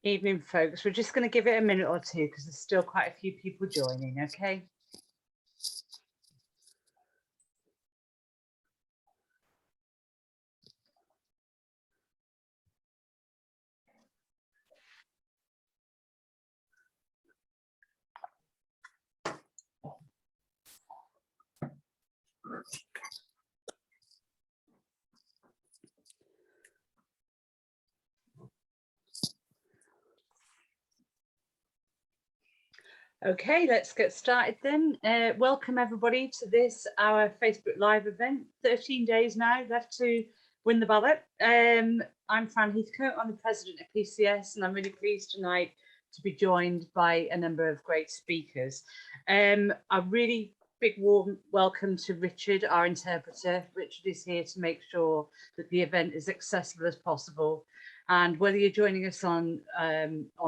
Evening, folks. We're just going to give it a minute or two because there's still quite a few people joining, okay? Okay, let's get started then. Welcome everybody to this, our Facebook Live event. 13 days now left to win the ballot. I'm Fran Heathcote, I'm the president of PCS, and I'm really pleased tonight to be joined by a number of great speakers. A really big warm welcome to Richard, our interpreter. Richard is here to make sure that the event is accessible as possible. And whether you're joining us on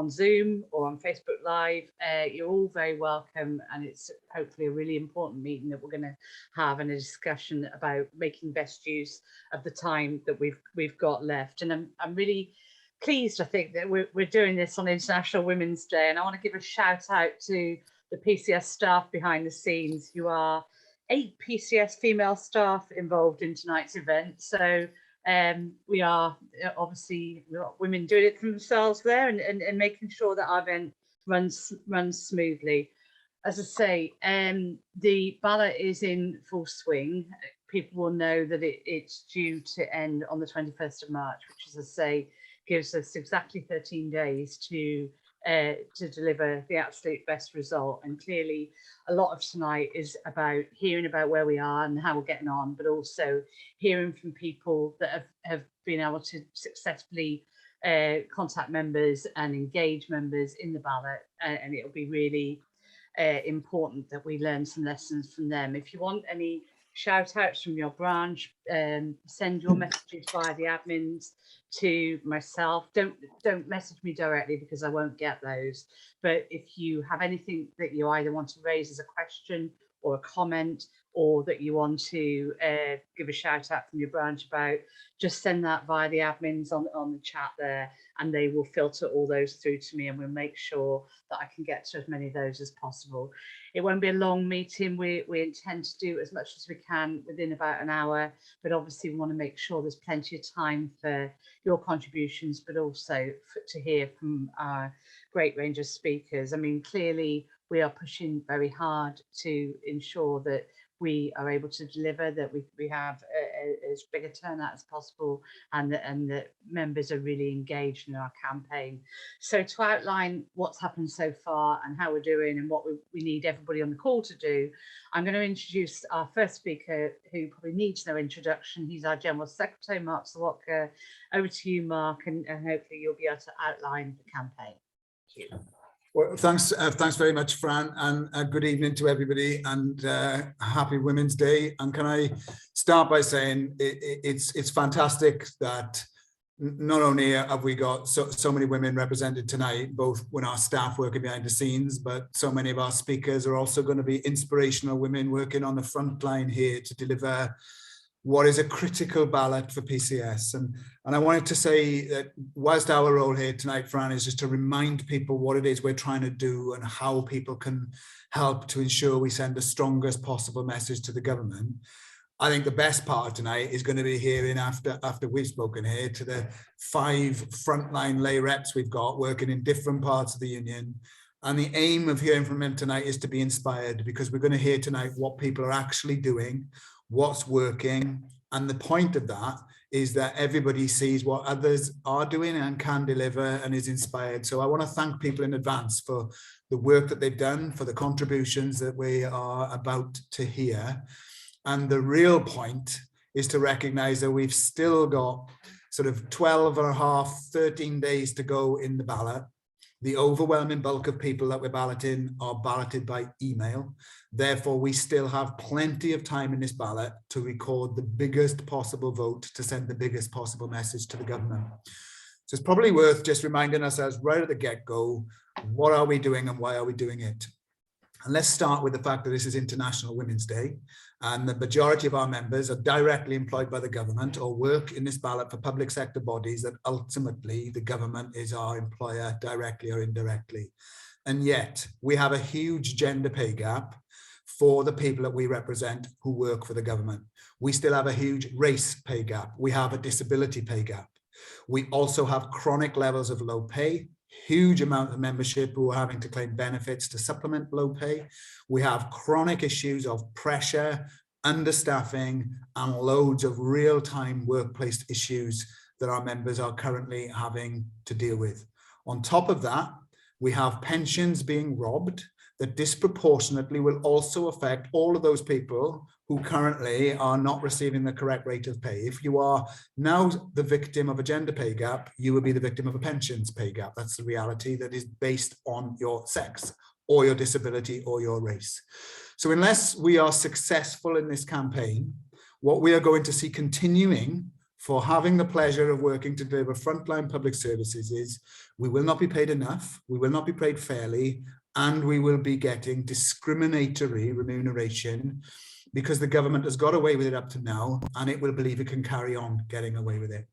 Zoom or on Facebook Live, you're all very welcome. And it's hopefully a really important meeting that we're going to have, and a discussion about making best use of the time that we've got left. And I'm really pleased, I think, that we're doing this on International Women's Day. And I want to give a shout out to the PCS staff behind the scenes. You are 8 PCS female staff involved in tonight's event. So we are obviously women doing it for themselves there, and making sure that our event runs smoothly. As I say, the ballot is in full swing. People will know that it's due to end on the 21st of March, which, as I say, gives us exactly 13 days to deliver the absolute best result. And clearly a lot of tonight is about hearing about where we are and how we're getting on, but also hearing from people that have been able to successfully contact members and engage members in the ballot, and it'll be really important that we learn some lessons from them. If you want any shout outs from your branch, send your messages via the admins to myself. Don't message me directly because I won't get those. But if you have anything that you either want to raise as a question or a comment, or that you want to give a shout out from your branch about, just send that via the admins on the chat there, and they will filter all those through to me, and we'll make sure that I can get to as many of those as possible. It won't be a long meeting. We intend to do as much as we can within about an hour, but obviously we want to make sure there's plenty of time for your contributions, but also to hear from our great range of speakers. I mean, clearly we are pushing very hard to ensure that we are able to deliver, that we have as big a turnout as possible, and that members are really engaged in our campaign. So to outline what's happened so far and how we're doing and what we need everybody on the call to do, I'm going to introduce our first speaker, who probably needs no introduction. He's our General Secretary, Mark Serwotka. Over to you, Mark, and hopefully you'll be able to outline the campaign. Thank you. Well, thanks very much, Fran, and good evening to everybody, and happy Women's Day. And can I start by saying it's fantastic that not only have we got so many women represented tonight, both when our staff working behind the scenes, but so many of our speakers are also going to be inspirational women working on the front line here to deliver what is a critical ballot for PCS. And I wanted to say that whilst our role here tonight, Fran, is just to remind people what it is we're trying to do and how people can help to ensure we send the strongest possible message to the government, I think the best part of tonight is going to be hearing after we've spoken here to the 5 frontline lay reps we've got working in different parts of the union. And the aim of hearing from them tonight is to be inspired, because we're going to hear tonight what people are actually doing, what's working, and the point of that is that everybody sees what others are doing and can deliver and is inspired. So I want to thank people in advance for the work that they've done, for the contributions that we are about to hear. And the real point is to recognize that we've still got sort of 12 and a half, 13 days to go in the ballot. The overwhelming bulk of people that we're balloting are balloted by email. Therefore, we still have plenty of time in this ballot to record the biggest possible vote, to send the biggest possible message to the government. So it's probably worth just reminding ourselves right at the get-go, what are we doing and why are we doing it? And let's start with the fact that this is International Women's Day, and the majority of our members are directly employed by the government or work in this ballot for public sector bodies that ultimately the government is our employer directly or indirectly. And yet we have a huge gender pay gap for the people that we represent who work for the government. We still have a huge race pay gap. We have a disability pay gap. We also have chronic levels of low pay, huge amount of membership who are having to claim benefits to supplement low pay. We have chronic issues of pressure, understaffing, and loads of real-time workplace issues that our members are currently having to deal with. On top of that, we have pensions being robbed that disproportionately will also affect all of those people who currently are not receiving the correct rate of pay. If you are now the victim of a gender pay gap, you will be the victim of a pensions pay gap. That's the reality that is based on your sex or your disability or your race. So unless we are successful in this campaign, what we are going to see continuing for having the pleasure of working to deliver frontline public services is we will not be paid enough, we will not be paid fairly, and we will be getting discriminatory remuneration because the government has got away with it up to now, and it will believe it can carry on getting away with it.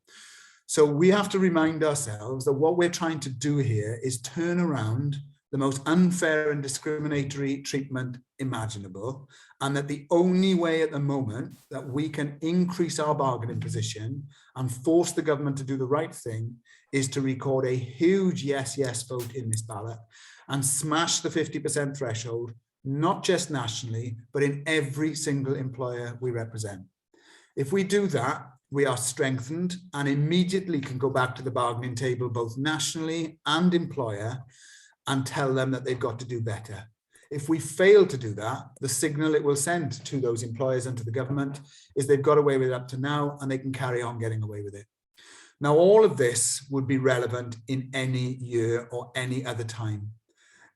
So we have to remind ourselves that what we're trying to do here is turn around the most unfair and discriminatory treatment imaginable, and that the only way at the moment that we can increase our bargaining position and force the government to do the right thing is to record a huge yes, yes vote in this ballot and smash the 50% threshold, not just nationally, but in every single employer we represent. If we do that, we are strengthened and immediately can go back to the bargaining table, both nationally and employer, and tell them that they've got to do better. If we fail to do that, the signal it will send to those employers and to the government is they've got away with it up to now and they can carry on getting away with it. Now, all of this would be relevant in any year or any other time,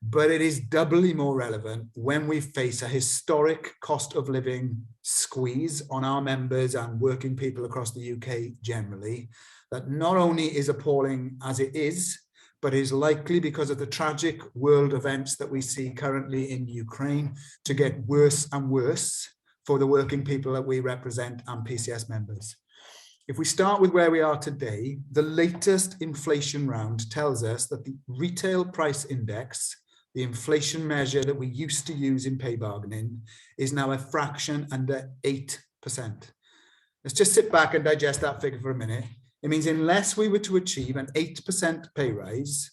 but it is doubly more relevant when we face a historic cost of living squeeze on our members and working people across the UK generally, that not only is appalling as it is, but is likely, because of the tragic world events that we see currently in Ukraine, to get worse and worse for the working people that we represent and PCS members. If we start with where we are today, the latest inflation round tells us that the retail price index, the inflation measure that we used to use in pay bargaining, is now a fraction under 8%. Let's just sit back and digest that figure for a minute. It means unless we were to achieve an 8% pay rise,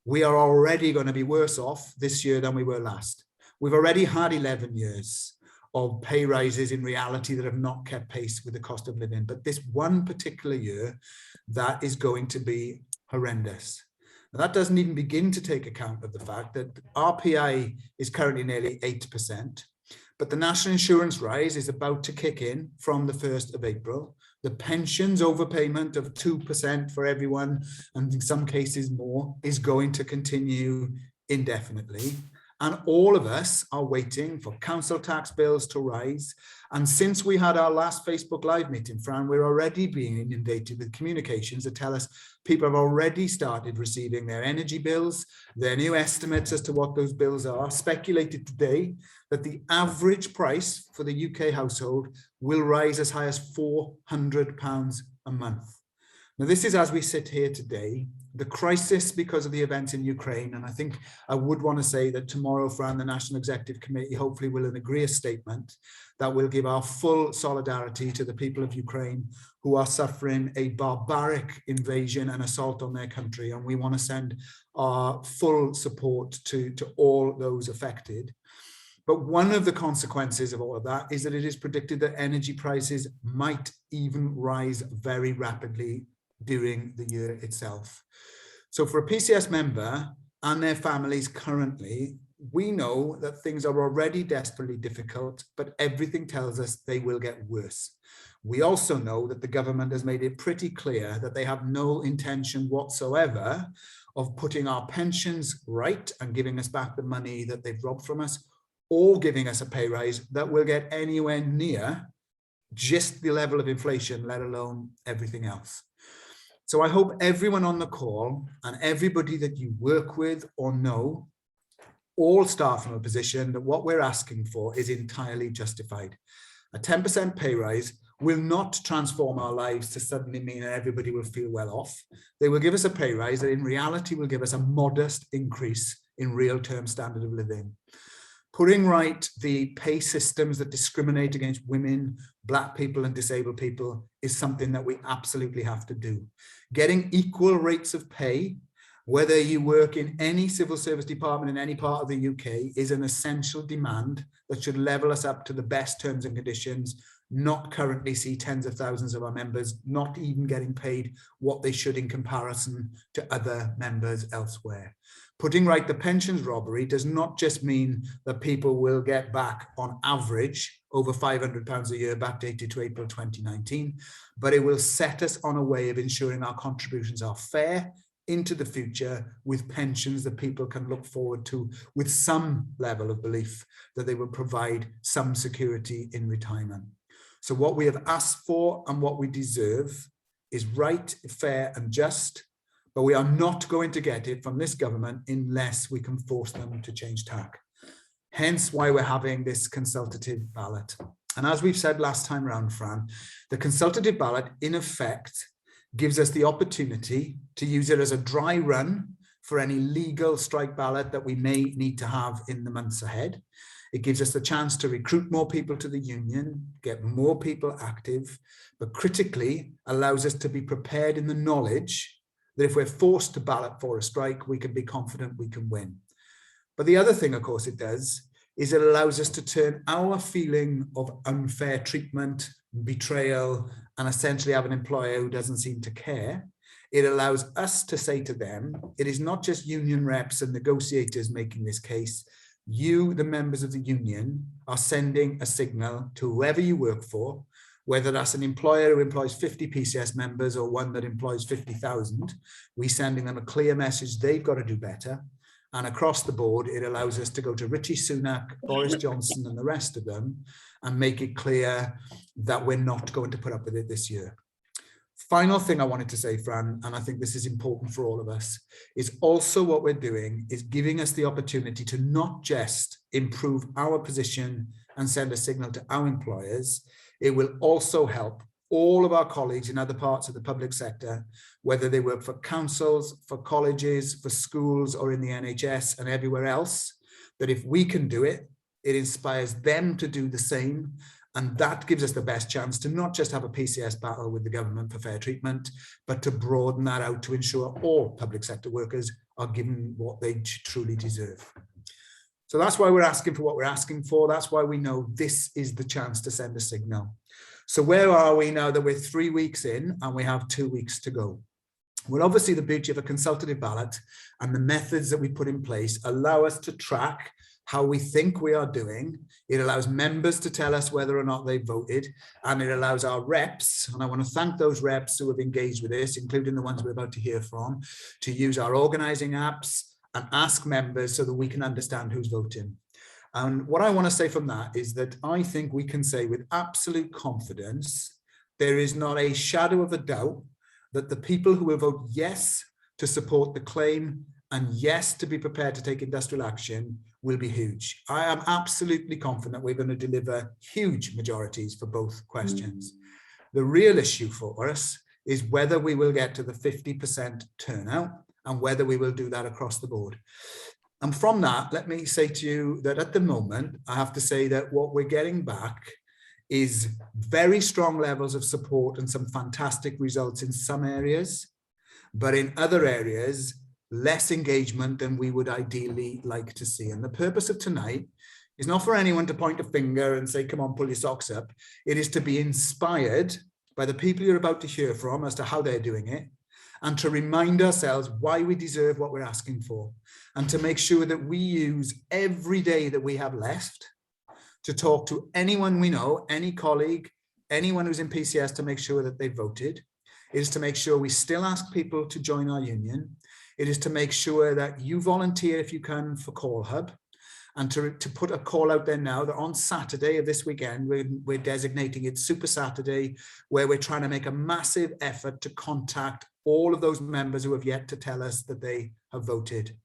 we are already going to be worse off this year than we were last. We've already had 11 years of pay rises in reality that have not kept pace with the cost of living. But this one particular year, that is going to be horrendous. Now, that doesn't even begin to take account of the fact that RPI is currently nearly 8%, but the national insurance rise is about to kick in from the 1st of April. The pensions overpayment of 2% for everyone, and in some cases more, is going to continue indefinitely. And all of us are waiting for council tax bills to rise. And since we had our last Facebook Live meeting, Fran, we're already being inundated with communications that tell us people have already started receiving their energy bills, their new estimates as to what those bills are. Speculated today that the average price for the UK household will rise as high as £400 a month. Now, this is as we sit here today. The crisis because of the events in Ukraine, and I think I would want to say that tomorrow, Fran, the National Executive Committee hopefully will agree a statement that will give our full solidarity to the people of Ukraine who are suffering a barbaric invasion and assault on their country, and we want to send our full support to all those affected. But one of the consequences of all of that is that it is predicted that energy prices might even rise very rapidly during the year itself. So for a PCS member and their families currently, we know that things are already desperately difficult, but everything tells us they will get worse. We also know that the government has made it pretty clear that they have no intention whatsoever of putting our pensions right and giving us back the money that they've robbed from us, or giving us a pay rise that will get anywhere near just the level of inflation, let alone everything else. So I hope everyone on the call and everybody that you work with or know all start from a position that what we're asking for is entirely justified. A 10% pay rise will not transform our lives to suddenly mean that everybody will feel well off. They will give us a pay rise that in reality will give us a modest increase in real term standard of living. Putting right the pay systems that discriminate against women, Black people and disabled people is something that we absolutely have to do. Getting equal rates of pay, whether you work in any civil service department in any part of the UK, is an essential demand that should level us up to the best terms and conditions, not currently see tens of thousands of our members not even getting paid what they should in comparison to other members elsewhere. Putting right the pensions robbery does not just mean that people will get back on average over £500 a year backdated to April 2019, but it will set us on a way of ensuring our contributions are fair into the future with pensions that people can look forward to with some level of belief that they will provide some security in retirement. So what we have asked for and what we deserve is right, fair and just, but we are not going to get it from this government unless we can force them to change tack. Hence why we're having this consultative ballot. And as we've said last time round, Fran, the consultative ballot in effect gives us the opportunity to use it as a dry run for any legal strike ballot that we may need to have in the months ahead. It gives us the chance to recruit more people to the union, get more people active, but critically allows us to be prepared in the knowledge that if we're forced to ballot for a strike, we can be confident we can win. But the other thing, of course, it does is it allows us to turn our feeling of unfair treatment, betrayal, and essentially have an employer who doesn't seem to care. It allows us to say to them, it is not just union reps and negotiators making this case. You, the members of the union, are sending a signal to whoever you work for, whether that's an employer who employs 50 PCS members or one that employs 50,000, we're sending them a clear message they've got to do better. And across the board, it allows us to go to Rishi Sunak, Boris Johnson and the rest of them and make it clear that we're not going to put up with it this year. Final thing I wanted to say, Fran, and I think this is important for all of us, is also what we're doing is giving us the opportunity to not just improve our position and send a signal to our employers, it will also help all of our colleagues in other parts of the public sector, whether they work for councils, for colleges, for schools, or in the NHS and everywhere else, that if we can do it, it inspires them to do the same. And that gives us the best chance to not just have a PCS battle with the government for fair treatment, but to broaden that out to ensure all public sector workers are given what they truly deserve. So that's why we're asking for what we're asking for. That's why we know this is the chance to send a signal. So where are we now that we're 3 weeks in and we have 2 weeks to go? Well, obviously the beauty of a consultative ballot and the methods that we put in place allow us to track how we think we are doing. It allows members to tell us whether or not they voted, and it allows our reps, and I want to thank those reps who have engaged with this, including the ones we're about to hear from, to use our organising apps and ask members so that we can understand who's voting. And what I want to say from that is that I think we can say with absolute confidence, there is not a shadow of a doubt that the people who will vote yes to support the claim and yes to be prepared to take industrial action will be huge. I am absolutely confident we're going to deliver huge majorities for both questions. The real issue for us is whether we will get to the 50% turnout and whether we will do that across the board. And from that, let me say to you that at the moment, I have to say that what we're getting back is very strong levels of support and some fantastic results in some areas, but in other areas, less engagement than we would ideally like to see. And the purpose of tonight is not for anyone to point a finger and say, come on, pull your socks up. It is to be inspired by the people you're about to hear from as to how they're doing it, and to remind ourselves why we deserve what we're asking for, and to make sure that we use every day that we have left to talk to anyone we know, any colleague, anyone who's in PCS, to make sure that they voted. It is to make sure we still ask people to join our union. It is to make sure that you volunteer if you can for Call Hub, and to put a call out there now that on Saturday of this weekend, we're designating it Super Saturday, where we're trying to make a massive effort to contact all of those members who have yet to tell us that they have voted.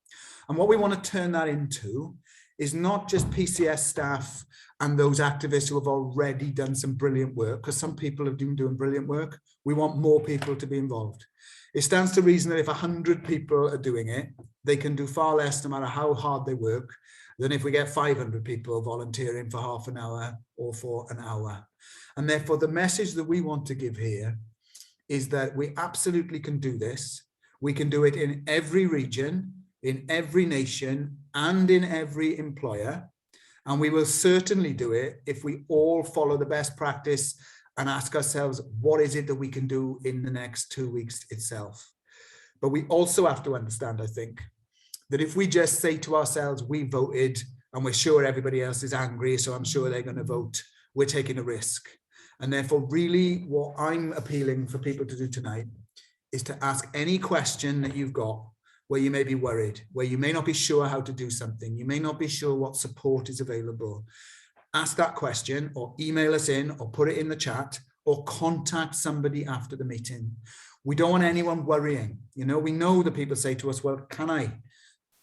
And what we want to turn that into is not just PCS staff and those activists who have already done some brilliant work, because some people have been doing brilliant work. We want more people to be involved. It stands to reason that if 100 people are doing it, they can do far less, no matter how hard they work, than if we get 500 people volunteering for half an hour or for an hour. And therefore, the message that we want to give here is that we absolutely can do this. We can do it in every region, in every nation, and in every employer. And we will certainly do it if we all follow the best practice and ask ourselves, what is it that we can do in the next 2 weeks itself? But we also have to understand, I think, that if we just say to ourselves, we voted and we're sure everybody else is angry, so I'm sure they're going to vote, we're taking a risk. And therefore, really what I'm appealing for people to do tonight is to ask any question that you've got where you may be worried, where you may not be sure how to do something, you may not be sure what support is available. Ask that question, or email us in, or put it in the chat, or contact somebody after the meeting. We don't want anyone worrying. You know, we know that people say to us, well, can I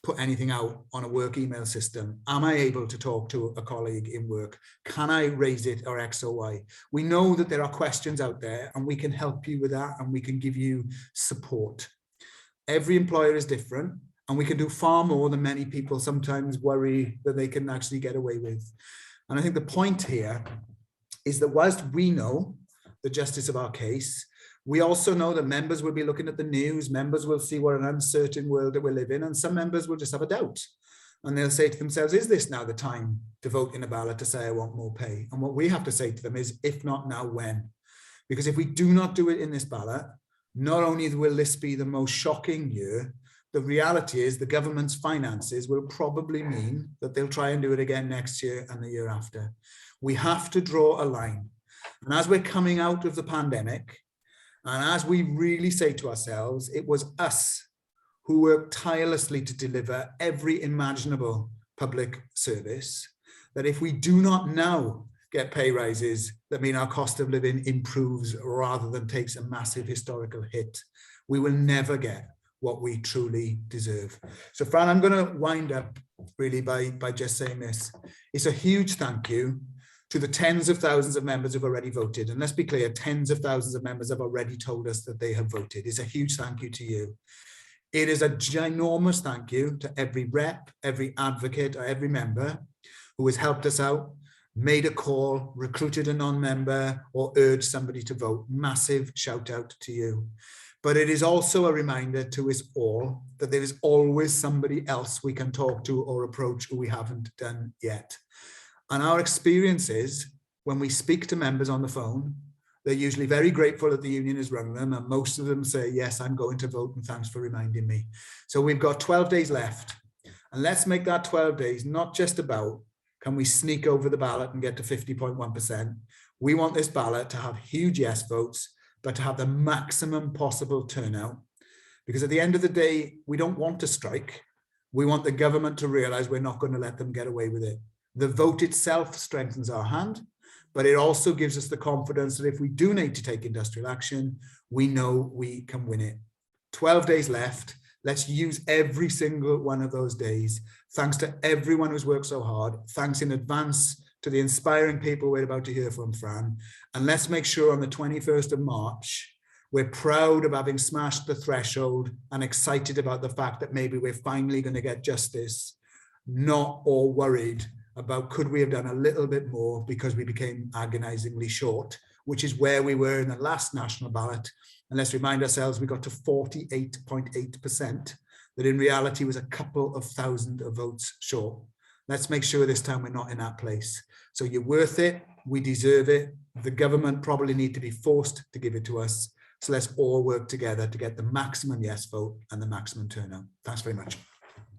put anything out on a work email system? Am I able to talk to a colleague in work? Can I raise it, or X or Y? We know that there are questions out there, and we can help you with that, and we can give you support. Every employer is different, and we can do far more than many people sometimes worry that they can actually get away with. And I think the point here is that whilst we know the justice of our case, we also know that members will be looking at the news, members will see what an uncertain world that we live in, and some members will just have a doubt. And they'll say to themselves, is this now the time to vote in a ballot to say I want more pay? And what we have to say to them is, if not now, when? Because if we do not do it in this ballot, not only will this be the most shocking year, the reality is the government's finances will probably mean that they'll try and do it again next year and the year after. We have to draw a line. And as we're coming out of the pandemic, and as we really say to ourselves, it was us who worked tirelessly to deliver every imaginable public service, that if we do not now get pay rises that mean our cost of living improves rather than takes a massive historical hit, we will never get what we truly deserve. So Fran, I'm going to wind up really by just saying this. It's a huge thank you to the tens of thousands of members who've already voted. And let's be clear, tens of thousands of members have already told us that they have voted. It's a huge thank you to you. It is a ginormous thank you to every rep, every advocate, or every member who has helped us out, made a call, recruited a non-member, or urged somebody to vote. Massive shout out to you. But it is also a reminder to us all that there is always somebody else we can talk to or approach who we haven't done yet. And our experience is when we speak to members on the phone, they're usually very grateful that the union has rung them, and most of them say, yes, I'm going to vote and thanks for reminding me. So we've got 12 days left, and let's make that 12 days not just about can we sneak over the ballot and get to 50.1%. We want this ballot to have huge yes votes, but to have the maximum possible turnout. Because at the end of the day, we don't want to strike. We want the government to realize we're not going to let them get away with it. The vote itself strengthens our hand, but it also gives us the confidence that if we do need to take industrial action, we know we can win it. 12 days left. Let's use every single one of those days. Thanks to everyone who's worked so hard. Thanks in advance to the inspiring people we're about to hear from, Fran. And let's make sure on the 21st of March, we're proud of having smashed the threshold and excited about the fact that maybe we're finally going to get justice, not all worried about could we have done a little bit more because we became agonizingly short, which is where we were in the last national ballot. And let's remind ourselves, we got to 48.8%, that in reality was a couple of thousand of votes short. Let's make sure this time we're not in that place. So you're worth it. We deserve it. The government probably need to be forced to give it to us. So let's all work together to get the maximum yes vote and the maximum turnout. Thanks very much.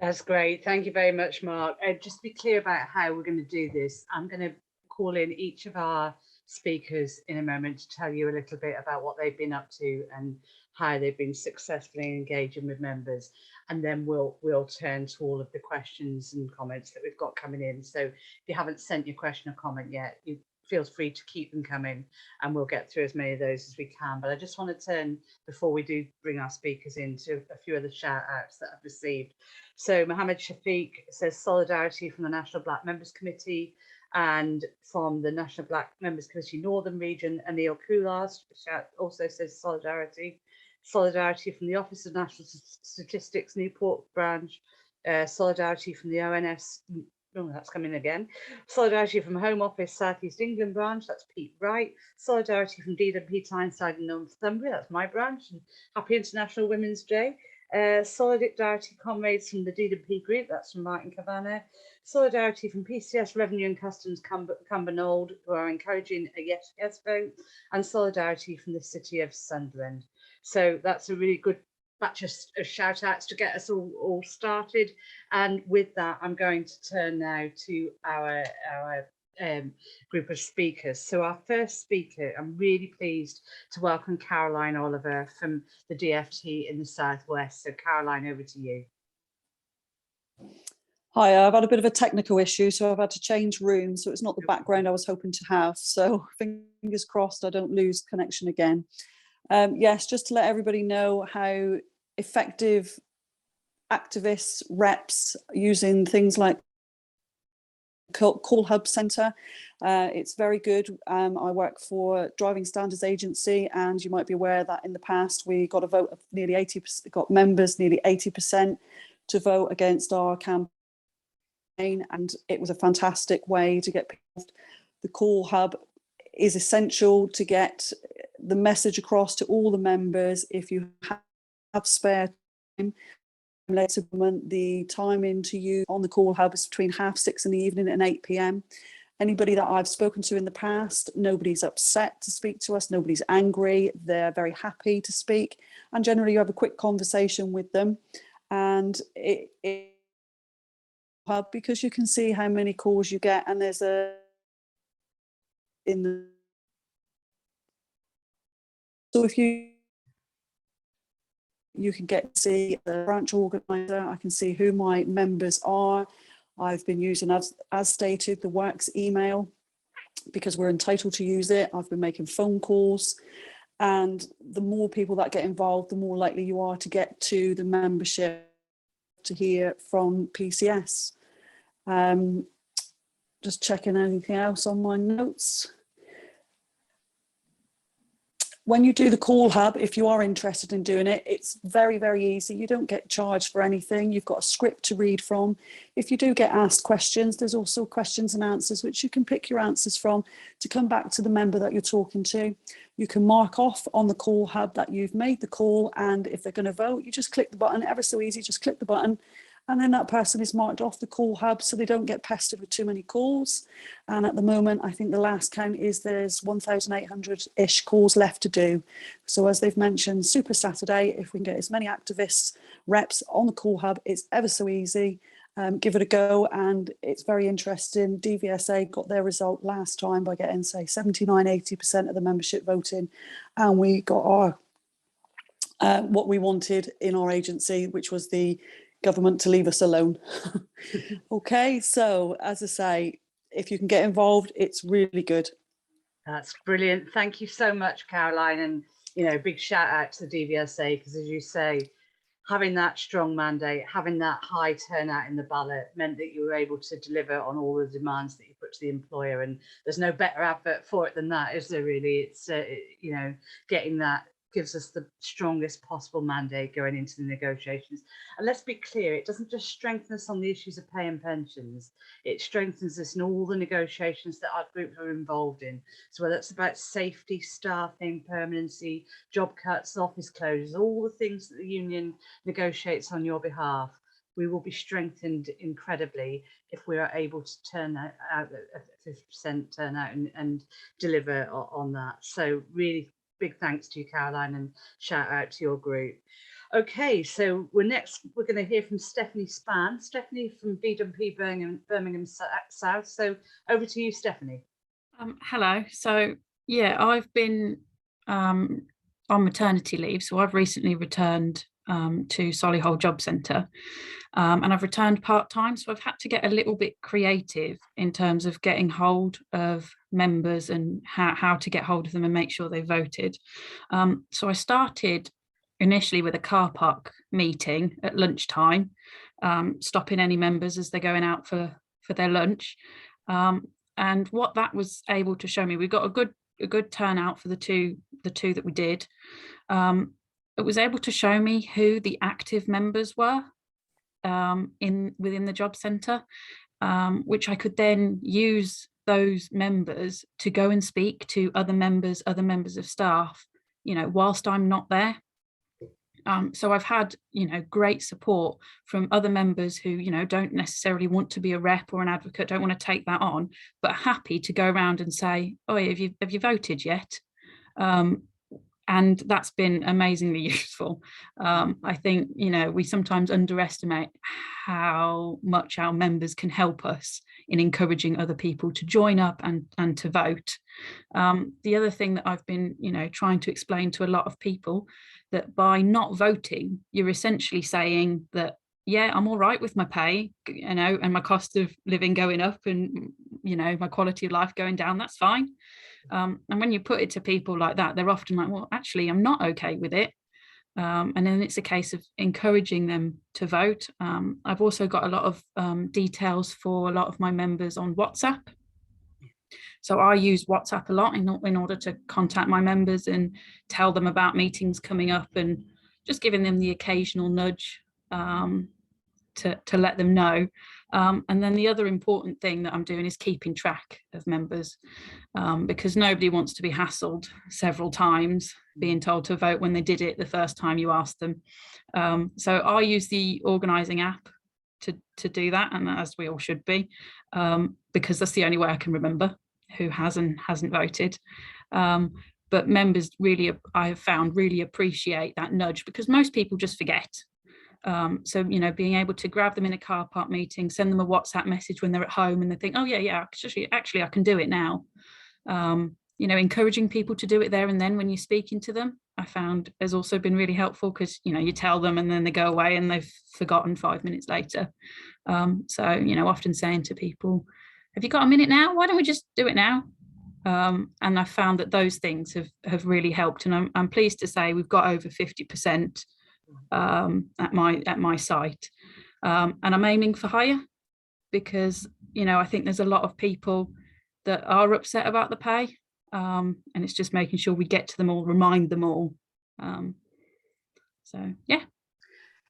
That's great. Thank you very much, Mark. Just to be clear about how we're going to do this, I'm going to call in each of our speakers in a moment to tell you a little bit about what they've been up to and how they've been successfully engaging with members. And then we'll turn to all of the questions and comments that we've got coming in. So if you haven't sent your question or comment yet, you feel free to keep them coming, and we'll get through as many of those as we can. But I just want to turn, before we do bring our speakers in, to a few other shout outs that I've received. So Mohammed Shafiq says solidarity from the National Black Members Committee, and from the National Black Members Committee Northern Region, Anil Kulas also says solidarity. Solidarity from the Office of National Statistics Newport branch, solidarity from the ONS, oh, that's coming again. Solidarity from Home Office South East England branch, that's Pete Wright. Solidarity from DWP Tyneside and Northumbria, that's my branch. And Happy International Women's Day. Solidarity Comrades from the DWP group, that's from Martin Cavanagh. Solidarity from PCS Revenue and Customs Cumbernauld, who are encouraging a yes vote. And solidarity from the City of Sunderland. So that's a really good batch of shout outs to get us all started. And with that, I'm going to turn now to our group of speakers. So our first speaker, I'm really pleased to welcome Caroline Oliver from the DFT in the Southwest. So Caroline, over to you. Hi, I've had a bit of a technical issue, so I've had to change rooms, so it's not the background I was hoping to have. So fingers crossed I don't lose connection again. Yes, just to let everybody know how effective activists, reps, using things like Call Hub Centre. It's very good. I work for Driving Standards Agency, and you might be aware that in the past we got a vote of nearly 80%, got members nearly 80% to vote against our campaign, and it was a fantastic way to get people. The Call Hub is essential to get the message across to all the members. If you have spare time, the timing to use on the Call Hub is between 6:30 in the evening and 8 p.m. Anybody that I've spoken to in the past, nobody's upset to speak to us, nobody's angry, they're very happy to speak, and generally you have a quick conversation with them, and it hub, because you can see how many calls you get, and there's a so if you can get to see the branch organizer, I can see who my members are. I've been using, as stated, the works email because we're entitled to use it. I've been making phone calls, and the more people that get involved, the more likely you are to get to the membership to hear from PCS. Just checking anything else on my notes. When you do the Call Hub, if you are interested in doing it, it's very, very easy. You don't get charged for anything. You've got a script to read from. If you do get asked questions, there's also questions and answers, which you can pick your answers from to come back to the member that you're talking to. You can mark off on the Call Hub that you've made the call, and if they're going to vote, you just click the button, ever so easy, just click the button, and then that person is marked off the Call Hub so they don't get pestered with too many calls. And at the moment, I think the last count is there's 1,800-ish calls left to do. So as they've mentioned, Super Saturday, if we can get as many activists, reps on the Call Hub, it's ever so easy. Give it a go, and it's very interesting. DVSA got their result last time by getting, say, 79-80% of the membership voting, and we got our what we wanted in our agency, which was the government to leave us alone. Okay, so as I say, if you can get involved, it's really good. That's brilliant. Thank you so much, Caroline, and big shout out to the DVSA, because as you say, having that strong mandate, having that high turnout in the ballot meant that you were able to deliver on all the demands that you put to the employer, and there's no better advert for it than that, is there really? It's getting that gives us the strongest possible mandate going into the negotiations. And let's be clear, it doesn't just strengthen us on the issues of pay and pensions, it strengthens us in all the negotiations that our group are involved in. So whether it's about safety, staffing, permanency, job cuts, office closures, all the things that the union negotiates on your behalf, we will be strengthened incredibly if we are able to turn that out at 50% turnout and deliver on that. So really big thanks to you, Caroline, and shout out to your group. Okay, so we're going to hear from Stephanie Spann. Stephanie from BWP Birmingham South. So over to you, Stephanie. Hello. So yeah, I've been on maternity leave, so I've recently returned to Solihull Job Centre, and I've returned part-time, so I've had to get a little bit creative in terms of getting hold of members and how to get hold of them and make sure they voted. So I started initially with a car park meeting at lunchtime, stopping any members as they're going out for their lunch. And what that was able to show me, we got a good turnout for the two that we did. It was able to show me who the active members were within the job centre, which I could then use those members to go and speak to other members of staff, whilst I'm not there. So I've had, great support from other members who, don't necessarily want to be a rep or an advocate, don't want to take that on, but are happy to go around and say, oh, have you voted yet? And that's been amazingly useful. I think, we sometimes underestimate how much our members can help us in encouraging other people to join up and to vote. The other thing that I've been, trying to explain to a lot of people, that by not voting, you're essentially saying that, yeah, I'm all right with my pay, and my cost of living going up and, my quality of life going down, that's fine. And when you put it to people like that, they're often like, well, actually, I'm not okay with it. And then it's a case of encouraging them to vote. I've also got a lot of details for a lot of my members on WhatsApp. So I use WhatsApp a lot in order to contact my members and tell them about meetings coming up, and just giving them the occasional nudge to let them know. And then the other important thing that I'm doing is keeping track of members, because nobody wants to be hassled several times being told to vote when they did it the first time you asked them. So I use the organising app to do that, and as we all should be, because that's the only way I can remember who has and hasn't voted. But members really, I have found, really appreciate that nudge, because most people just forget. So, being able to grab them in a car park meeting, send them a WhatsApp message when they're at home and they think, oh yeah, actually I can do it now. Encouraging people to do it there and then when you're speaking to them, I found has also been really helpful, because, you tell them and then they go away and they've forgotten 5 minutes later. So, often saying to people, have you got a minute now? Why don't we just do it now? And I found that those things have really helped. And I'm pleased to say we've got over 50% at my site. And I'm aiming for higher, because, I think there's a lot of people that are upset about the pay. And it's just making sure we get to them all, remind them all. So, yeah.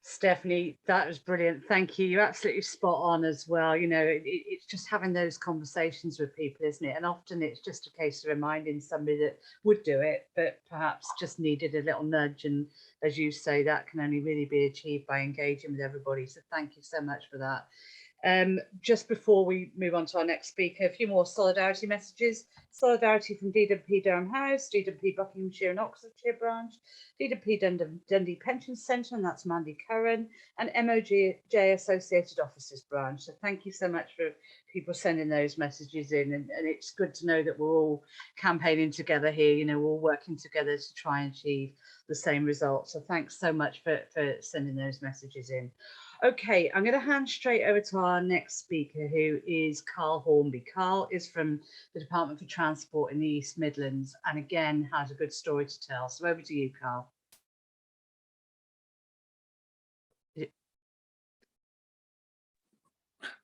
Stephanie, that was brilliant. Thank you. You're absolutely spot on as well. It's just having those conversations with people, isn't it? And often it's just a case of reminding somebody that would do it, but perhaps just needed a little nudge. And as you say, that can only really be achieved by engaging with everybody. So thank you so much for that. Just before we move on to our next speaker, a few more solidarity messages. Solidarity from DWP Durham House, DWP Buckinghamshire and Oxfordshire branch, DWP Dundee Pension Centre, and that's Mandy Curran, and MOJ Associated Officers branch. So thank you so much for people sending those messages in, and it's good to know that we're all campaigning together here. We're all working together to try and achieve the same results. So thanks so much for sending those messages in. Okay, I'm going to hand straight over to our next speaker, who is Carl Hornby. Carl is from the Department for Transport in the East Midlands, and again has a good story to tell. So over to you, Carl.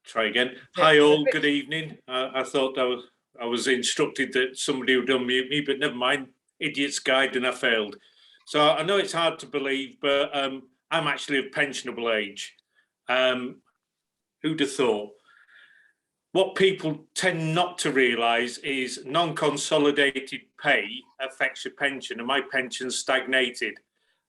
Try again. Hi all, good evening. I thought I was instructed that somebody would unmute me, but never mind. Idiot's guide, and I failed. So I know it's hard to believe, but I'm actually of pensionable age. Who'd have thought? What people tend not to realise is non-consolidated pay affects your pension, and my pension stagnated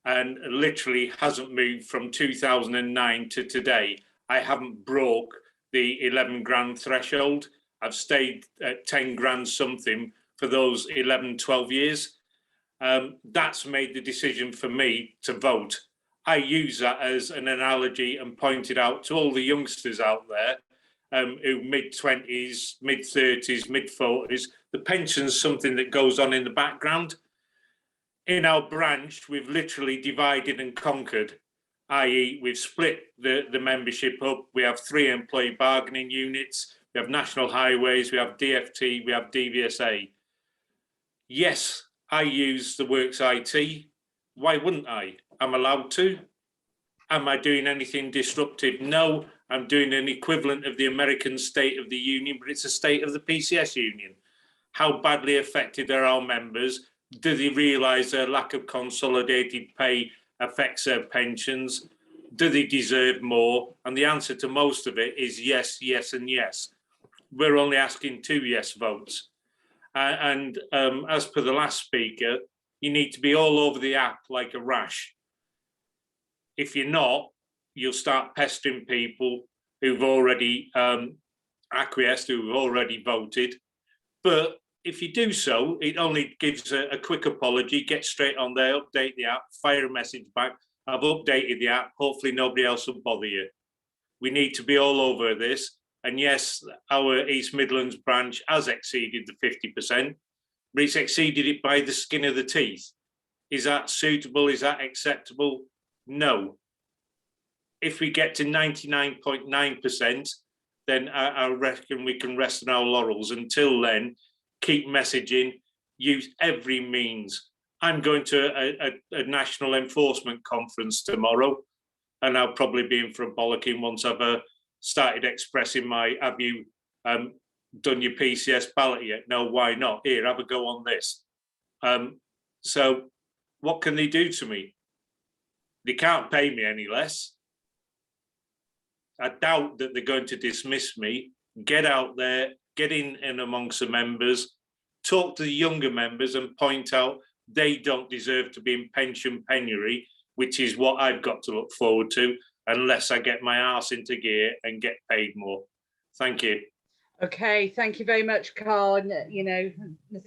and literally hasn't moved from 2009 to today. I haven't broke the 11 grand threshold. I've stayed at 10 grand something for those 11, 12 years. That's made the decision for me to vote. I use that as an analogy and pointed out to all the youngsters out there who mid-20s, mid-30s, mid-40s, the pension's something that goes on in the background. In our branch, we've literally divided and conquered. i.e. we've split the membership up. We have 3 employee bargaining units, we have National Highways, we have DFT, we have DVSA. Yes, I use the Works IT. Why wouldn't I? I'm allowed to. Am I doing anything disruptive? No, I'm doing an equivalent of the American State of the Union, but it's a state of the PCS Union. How badly affected are our members? Do they realise their lack of consolidated pay affects their pensions? Do they deserve more? And the answer to most of it is yes, yes, and yes. We're only asking 2 yes votes. As per the last speaker, you need to be all over the app like a rash. If you're not, you'll start pestering people who've already acquiesced, who've already voted. But if you do so, it only gives a quick apology, get straight on there, update the app, fire a message back. I've updated the app. Hopefully nobody else will bother you. We need to be all over this. And yes, our East Midlands branch has exceeded the 50%, but it's exceeded it by the skin of the teeth. Is that suitable? Is that acceptable? No. If we get to 99.9%, then I reckon we can rest on our laurels. Until then, keep messaging, use every means. I'm going to a national enforcement conference tomorrow, and I'll probably be in for a bollocking once I've started expressing my, have you done your PCS ballot yet? No, why not? Here, have a go on this. So what can they do to me? They can't pay me any less. I doubt that they're going to dismiss me. Get out there, get in amongst the members, talk to the younger members and point out they don't deserve to be in pension penury, which is what I've got to look forward to, unless I get my arse into gear and get paid more. Thank you. Okay, thank you very much, Carl. And, you know,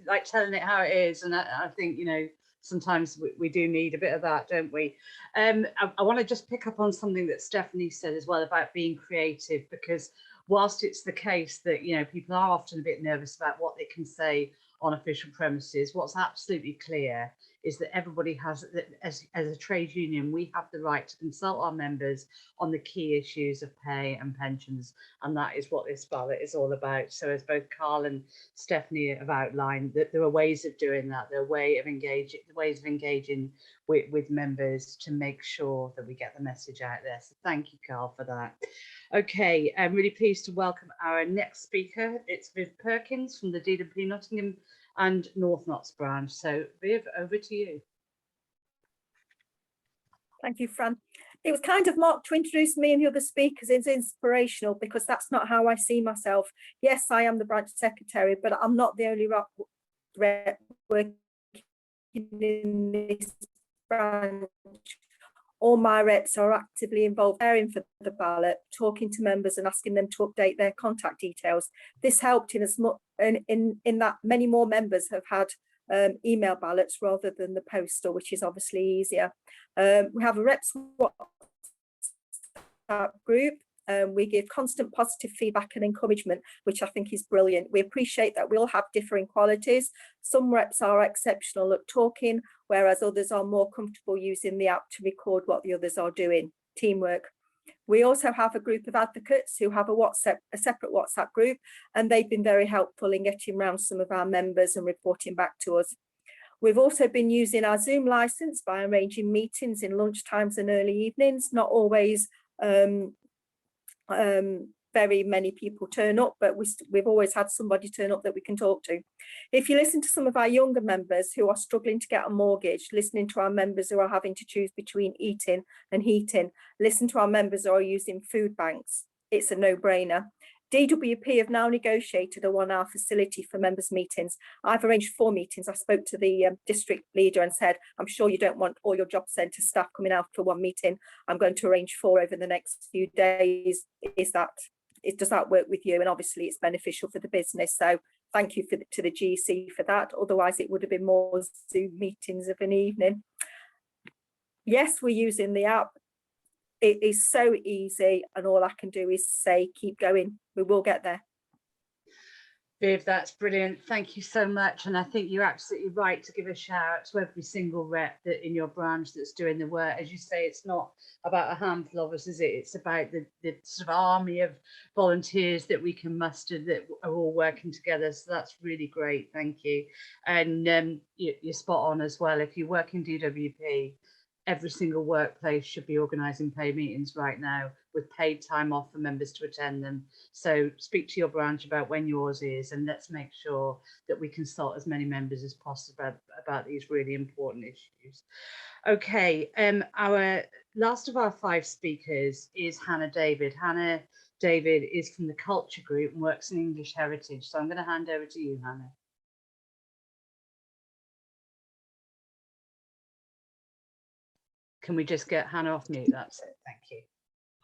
like telling it how it is. And I think, you know, sometimes we do need a bit of that, don't we? I want to just pick up on something that Stephanie said as well about being creative, because whilst it's the case that, you know, people are often a bit nervous about what they can say on official premises, what's absolutely clear is that everybody has, as a trade union, we have the right to consult our members on the key issues of pay and pensions, and that is what this ballot is all about. So as both Carl and Stephanie have outlined, that there are ways of doing that, there are ways of engaging with members to make sure that we get the message out there. So thank you, Carl, for that. Okay, I'm really pleased to welcome our next speaker. It's Viv Perkins from the DWP Nottingham and North Notts branch. So Viv, over to you. Thank you, Fran. It was kind of Mark to introduce me and the other speakers. It's inspirational because that's not how I see myself. Yes, I am the branch secretary, but I'm not the only rep working in this branch. All my reps are actively involved preparing for the ballot, talking to members and asking them to update their contact details. This helped in as much in that many more members have had email ballots rather than the postal, which is obviously easier. We have a reps WhatsApp group. We give constant positive feedback and encouragement, which I think is brilliant. We appreciate that we all have differing qualities. Some reps are exceptional at talking, whereas others are more comfortable using the app to record what the others are doing. Teamwork. We also have a group of advocates who have a separate WhatsApp group, and they've been very helpful in getting around some of our members and reporting back to us. We've also been using our Zoom license by arranging meetings in lunchtimes and early evenings. Not always very many people turn up, but we've always had somebody turn up that we can talk to. If you listen to some of our younger members who are struggling to get a mortgage, listening to our members who are having to choose between eating and heating, listen to our members who are using food banks, it's a no-brainer. DWP have now negotiated a 1-hour facility for members' meetings. I've arranged 4 meetings. I spoke to the district leader and said, I'm sure you don't want all your job centre staff coming out for 1 meeting. I'm going to arrange 4 over the next few days. Does that work with you? And obviously it's beneficial for the business. So thank you to the GC for that. Otherwise it would have been more Zoom meetings of an evening. Yes, we're using the app. It is so easy, and all I can do is say, keep going. We will get there. Viv, that's brilliant. Thank you so much. And I think you're absolutely right to give a shout out to every single rep that in your branch that's doing the work. As you say, it's not about a handful of us, is it? It's about the sort of army of volunteers that we can muster that are all working together. So that's really great. Thank you. And you're spot on as well. If you work in DWP, every single workplace should be organising paid meetings right now with paid time off for members to attend them. So speak to your branch about when yours is, and let's make sure that we consult as many members as possible about these really important issues. Okay, our last of our 5 speakers is Hannah David. Hannah David is from the Culture Group and works in English Heritage. So I'm going to hand over to you, Hannah. Can we just get Hannah off mute? That's it. Thank you.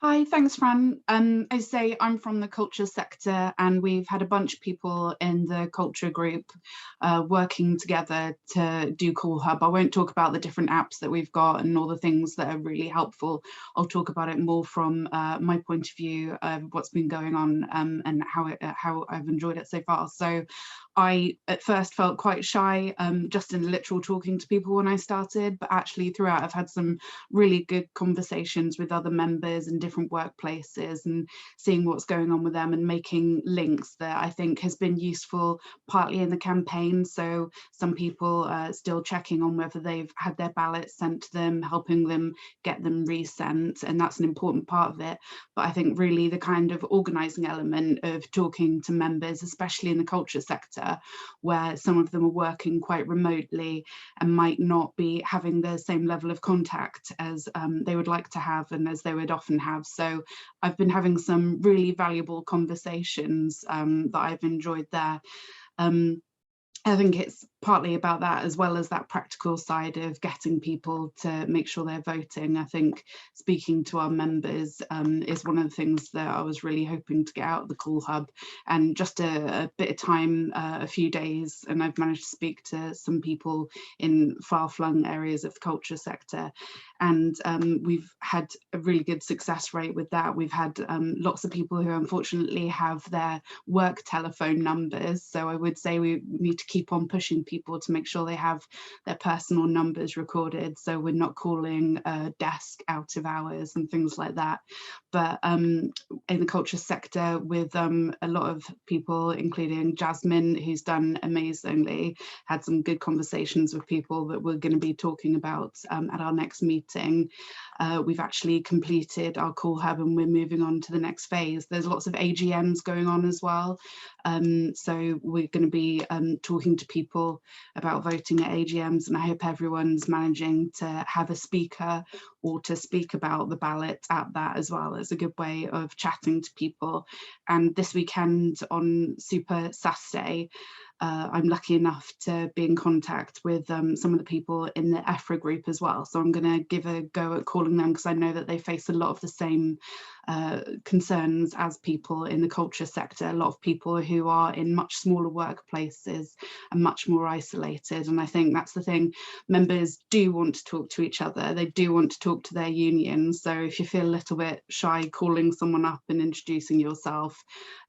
Hi, thanks, Fran. As I say, I'm from the culture sector, and we've had a bunch of people in the culture group working together to do Call Hub. I won't talk about the different apps that we've got and all the things that are really helpful. I'll talk about it more from my point of view of what's been going on and how I've enjoyed it so far. So I at first felt quite shy, just in literal talking to people when I started, but actually throughout I've had some really good conversations with other members in different workplaces and seeing what's going on with them and making links that I think has been useful partly in the campaign. So some people are still checking on whether they've had their ballots sent to them, helping them get them resent, and that's an important part of it. But I think really the kind of organising element of talking to members, especially in the culture sector, where some of them are working quite remotely and might not be having the same level of contact as they would like to have and as they would often have. So I've been having some really valuable conversations that I've enjoyed there. I think it's partly about that, as well as that practical side of getting people to make sure they're voting. I think speaking to our members is one of the things that I was really hoping to get out of the Call Hub, and just a bit of time, a few days, and I've managed to speak to some people in far-flung areas of the culture sector, and we've had a really good success rate with that. We've had lots of people who unfortunately have their work telephone numbers, so I would say we need to keep on pushing people to make sure they have their personal numbers recorded, so we're not calling a desk out of hours and things like that. But in the culture sector, with a lot of people, including Jasmine, who's done amazingly, had some good conversations with people that we're going to be talking about at our next meeting. We've actually completed our Call Hub and we're moving on to the next phase. There's lots of AGMs going on as well. So we're going to be talking to people about voting at AGMs, and I hope everyone's managing to have a speaker or to speak about the ballot at that as well. It's a good way of chatting to people. And this weekend on Super Saturday, I'm lucky enough to be in contact with some of the people in the EFRA group as well. So I'm going to give a go at calling them, because I know that they face a lot of the same concerns as people in the culture sector, a lot of people who are in much smaller workplaces and much more isolated. And I think that's the thing, members do want to talk to each other, they do want to talk to their unions. So if you feel a little bit shy calling someone up and introducing yourself,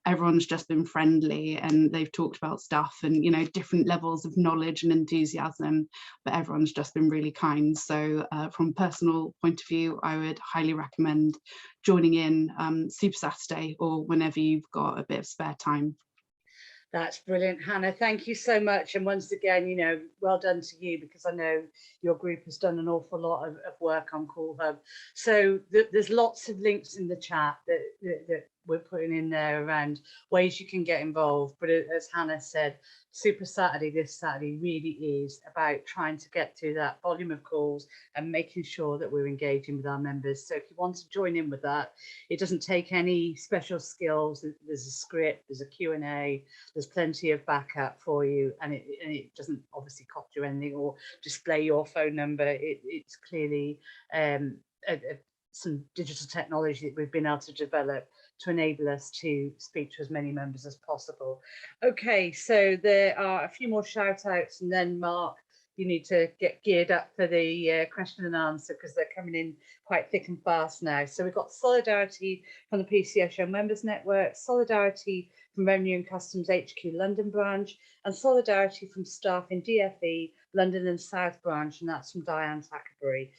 everyone's just been friendly and they've talked about stuff and, you know, different levels of knowledge and enthusiasm, but everyone's just been really kind. So from a personal point of view, I would highly recommend joining in Super Saturday or whenever you've got a bit of spare time. That's brilliant, Hannah. Thank you so much. And once again, you know, well done to you, because I know your group has done an awful lot of work on Call Hub. So there's lots of links in the chat that we're putting in there around ways you can get involved. But as Hannah said, Super Saturday this Saturday really is about trying to get through that volume of calls and making sure that we're engaging with our members. So if you want to join in with that, it doesn't take any special skills. There's a script, there's a Q&A, there's plenty of backup for you, and it doesn't obviously cost you anything or display your phone number. It's clearly some digital technology that we've been able to develop to enable us to speak to as many members as possible. Okay, so there are a few more shout outs, and then Mark, you need to get geared up for the question and answer, because they're coming in quite thick and fast now. So we've got Solidarity from the PCSO Members Network, Solidarity from Revenue and Customs HQ London branch, and solidarity from staff in DFE London and South branch, and that's from Diane Thackerbury.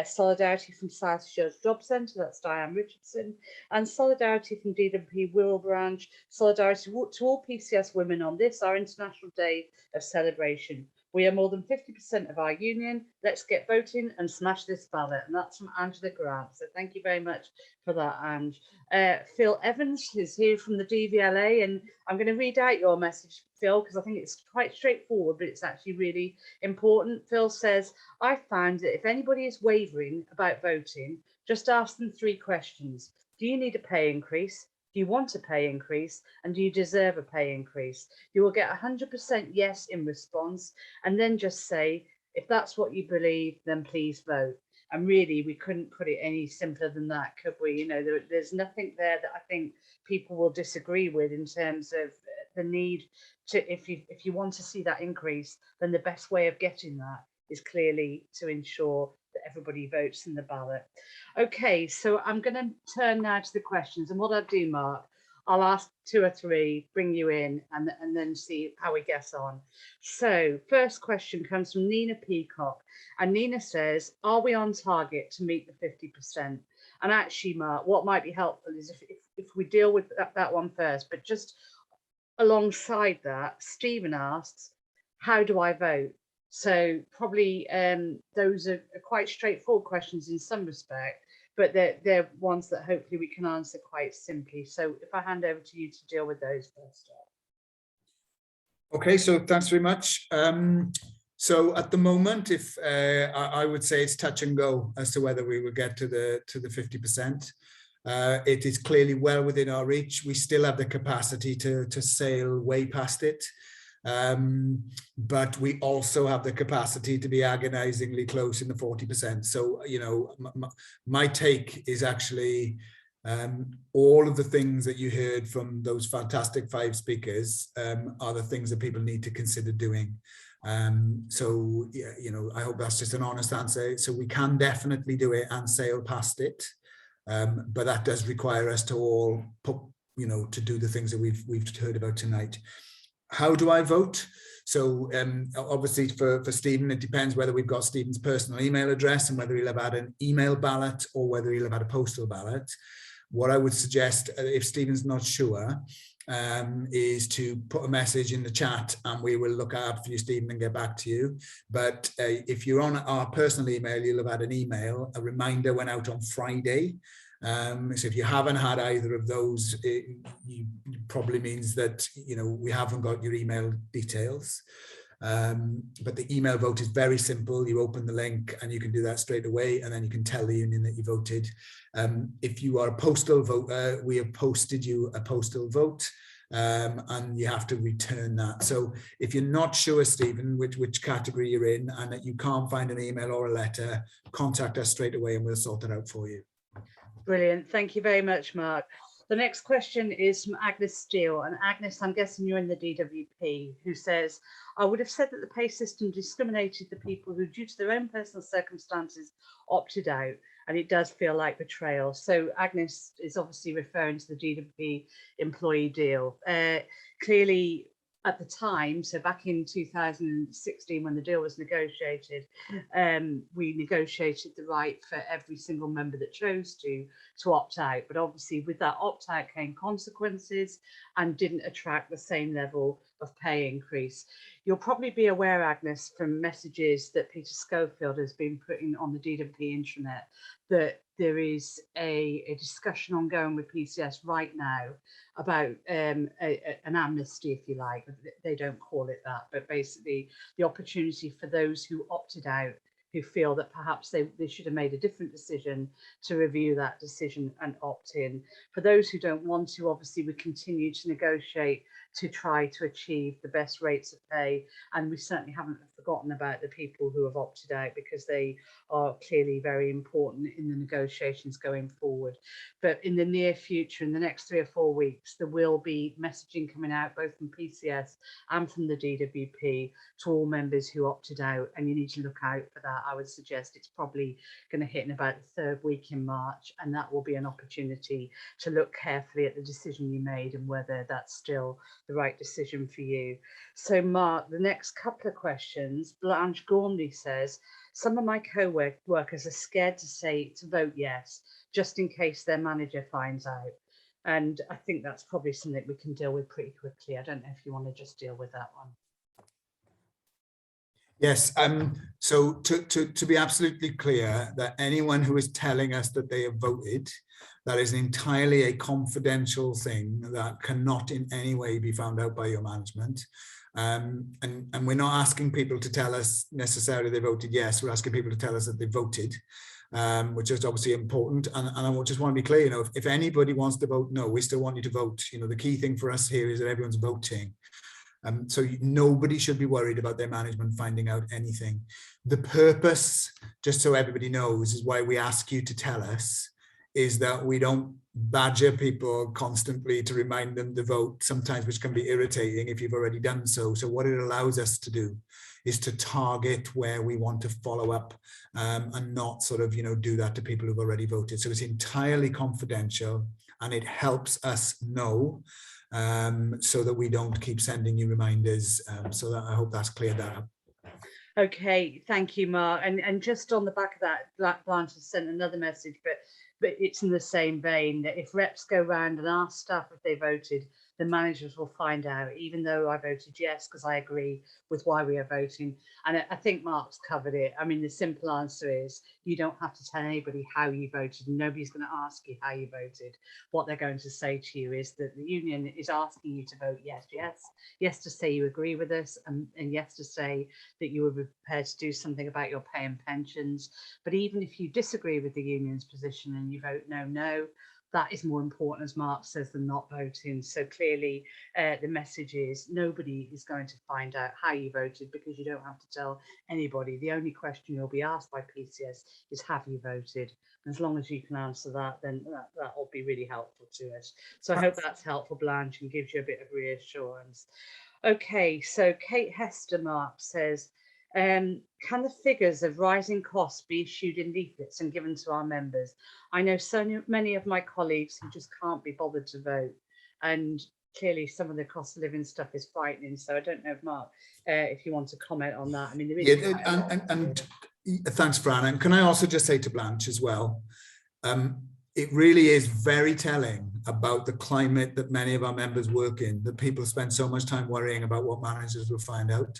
Solidarity from South Shields Job Centre, that's Diane Richardson, and solidarity from DWP Wirral branch. Solidarity to all PCS women on this, our International Day of Celebration. We are more than 50% of our union. Let's get voting and smash this ballot. And that's from Angela Grant. So thank you very much for that, Ange. Phil Evans is here from the DVLA, and I'm going to read out your message, Phil, because I think it's quite straightforward, but it's actually really important. Phil says, I found that if anybody is wavering about voting, just ask them 3 questions. Do you need a pay increase? Do you want a pay increase? And do you deserve a pay increase? You will get 100% yes in response, and then just say, if that's what you believe, then please vote. And really, we couldn't put it any simpler than that, could we? You know, there's nothing there that I think people will disagree with in terms of the need to, if you want to see that increase, then the best way of getting that is clearly to ensure that everybody votes in the ballot. Okay, so I'm going to turn now to the questions, and what I'll do, Mark, I'll ask 2 or 3, bring you in, and then see how we get on. So first question comes from Nina Peacock, and Nina says, are we on target to meet the 50%? And actually, Mark, what might be helpful is if we deal with that one first, but just alongside that, Stephen asks, how do I vote? So probably those are quite straightforward questions in some respect, but they're ones that hopefully we can answer quite simply. So if I hand over to you to deal with those first. Okay, so thanks very much. So at the moment, if I would say it's touch and go as to whether we will get to the 50%. It is clearly well within our reach. We still have the capacity to sail way past it. But we also have the capacity to be agonizingly close in the 40%. So, you know, my take is actually all of the things that you heard from those fantastic 5 speakers are the things that people need to consider doing. So, yeah, you know, I hope that's just an honest answer. So we can definitely do it and sail past it. But that does require us to all put, you know, to do the things that we've heard about tonight. How do I vote? So obviously for Stephen, it depends whether we've got Stephen's personal email address and whether he'll have had an email ballot or whether he'll have had a postal ballot. What I would suggest, if Stephen's not sure, is to put a message in the chat and we will look out for you, Stephen, and get back to you. But if you're on our personal email, you'll have had an email. A reminder went out on Friday. So if you haven't had either of those, it probably means that, you know, we haven't got your email details. But the email vote is very simple. You open the link and you can do that straight away, and then you can tell the union that you voted. If you are a postal voter, we have posted you a postal vote, and you have to return that. So if you're not sure, Stephen, which category you're in and that you can't find an email or a letter, contact us straight away and we'll sort it out for you. Brilliant. Thank you very much, Mark. The next question is from Agnes Steele. And Agnes, I'm guessing you're in the DWP, who says, I would have said that the pay system discriminated the people who, due to their own personal circumstances, opted out. And it does feel like betrayal. So Agnes is obviously referring to the DWP employee deal. Clearly, at the time, so back in 2016, when the deal was negotiated, we negotiated the right for every single member that chose to opt out. But obviously with that opt out came consequences and didn't attract the same level of pay increase. You'll probably be aware, Agnes, from messages that Peter Schofield has been putting on the DWP intranet, that there is a discussion ongoing with PCS right now about an amnesty, if you like. They don't call it that, but basically the opportunity for those who opted out, who feel that perhaps they should have made a different decision, to review that decision and opt in. For those who don't want to, obviously we continue to negotiate to try to achieve the best rates of pay. And we certainly haven't forgotten about the people who have opted out, because they are clearly very important in the negotiations going forward. But in the near future, in the next 3 or 4 weeks, there will be messaging coming out both from PCS and from the DWP to all members who opted out, and you need to look out for that. I would suggest it's probably going to hit in about the 3rd week in March, and that will be an opportunity to look carefully at the decision you made and whether that's still the right decision for you. So Mark, the next couple of questions, Blanche Gormley says, some of my co-workers are scared to vote yes, just in case their manager finds out. And I think that's probably something we can deal with pretty quickly. I don't know if you want to just deal with that one. Yes, so to be absolutely clear, that anyone who is telling us that they have voted, that is entirely a confidential thing that cannot in any way be found out by your management. And we're not asking people to tell us necessarily they voted yes, we're asking people to tell us that they voted, which is obviously important. And I just want to be clear, you know, if anybody wants to vote no, we still want you to vote. You know, the key thing for us here is that everyone's voting. So nobody should be worried about their management finding out anything. The purpose, just so everybody knows, is why we ask you to tell us, is that we don't badger people constantly to remind them to vote, sometimes, which can be irritating if you've already done so. So what it allows us to do is to target where we want to follow up, and not sort of, you know, do that to people who've already voted. So it's entirely confidential, and it helps us know, so that we don't keep sending you reminders. So that I hope that's cleared that up. Okay, thank you, Mark. And just on the back of that, Blanche has sent another message, but it's in the same vein, that if reps go round and ask staff if they voted, the managers will find out, even though I voted yes, because I agree with why we are voting. And I think Mark's covered it. I mean, the simple answer is you don't have to tell anybody how you voted, and nobody's going to ask you how you voted. What they're going to say to you is that the union is asking you to vote yes, yes to say you agree with us, and yes to say that you were prepared to do something about your pay and pensions. But even if you disagree with the union's position and you vote no, that is more important, as Mark says, than not voting. So clearly the message is nobody is going to find out how you voted, because you don't have to tell anybody. The only question you'll be asked by PCS is, have you voted? And as long as you can answer that, then that will be really helpful to us. So I hope that's helpful, Blanche, and gives you a bit of reassurance. Okay, so Kate Hester Mark says, can the figures of rising costs be issued in leaflets and given to our members? I know so many of my colleagues who just can't be bothered to vote, and clearly some of the cost of living stuff is frightening. So I don't know, Mark, if you want to comment on that. I mean, there is and thanks, Fran. And can I also just say to Blanche as well, it really is very telling about the climate that many of our members work in, that people spend so much time worrying about what managers will find out.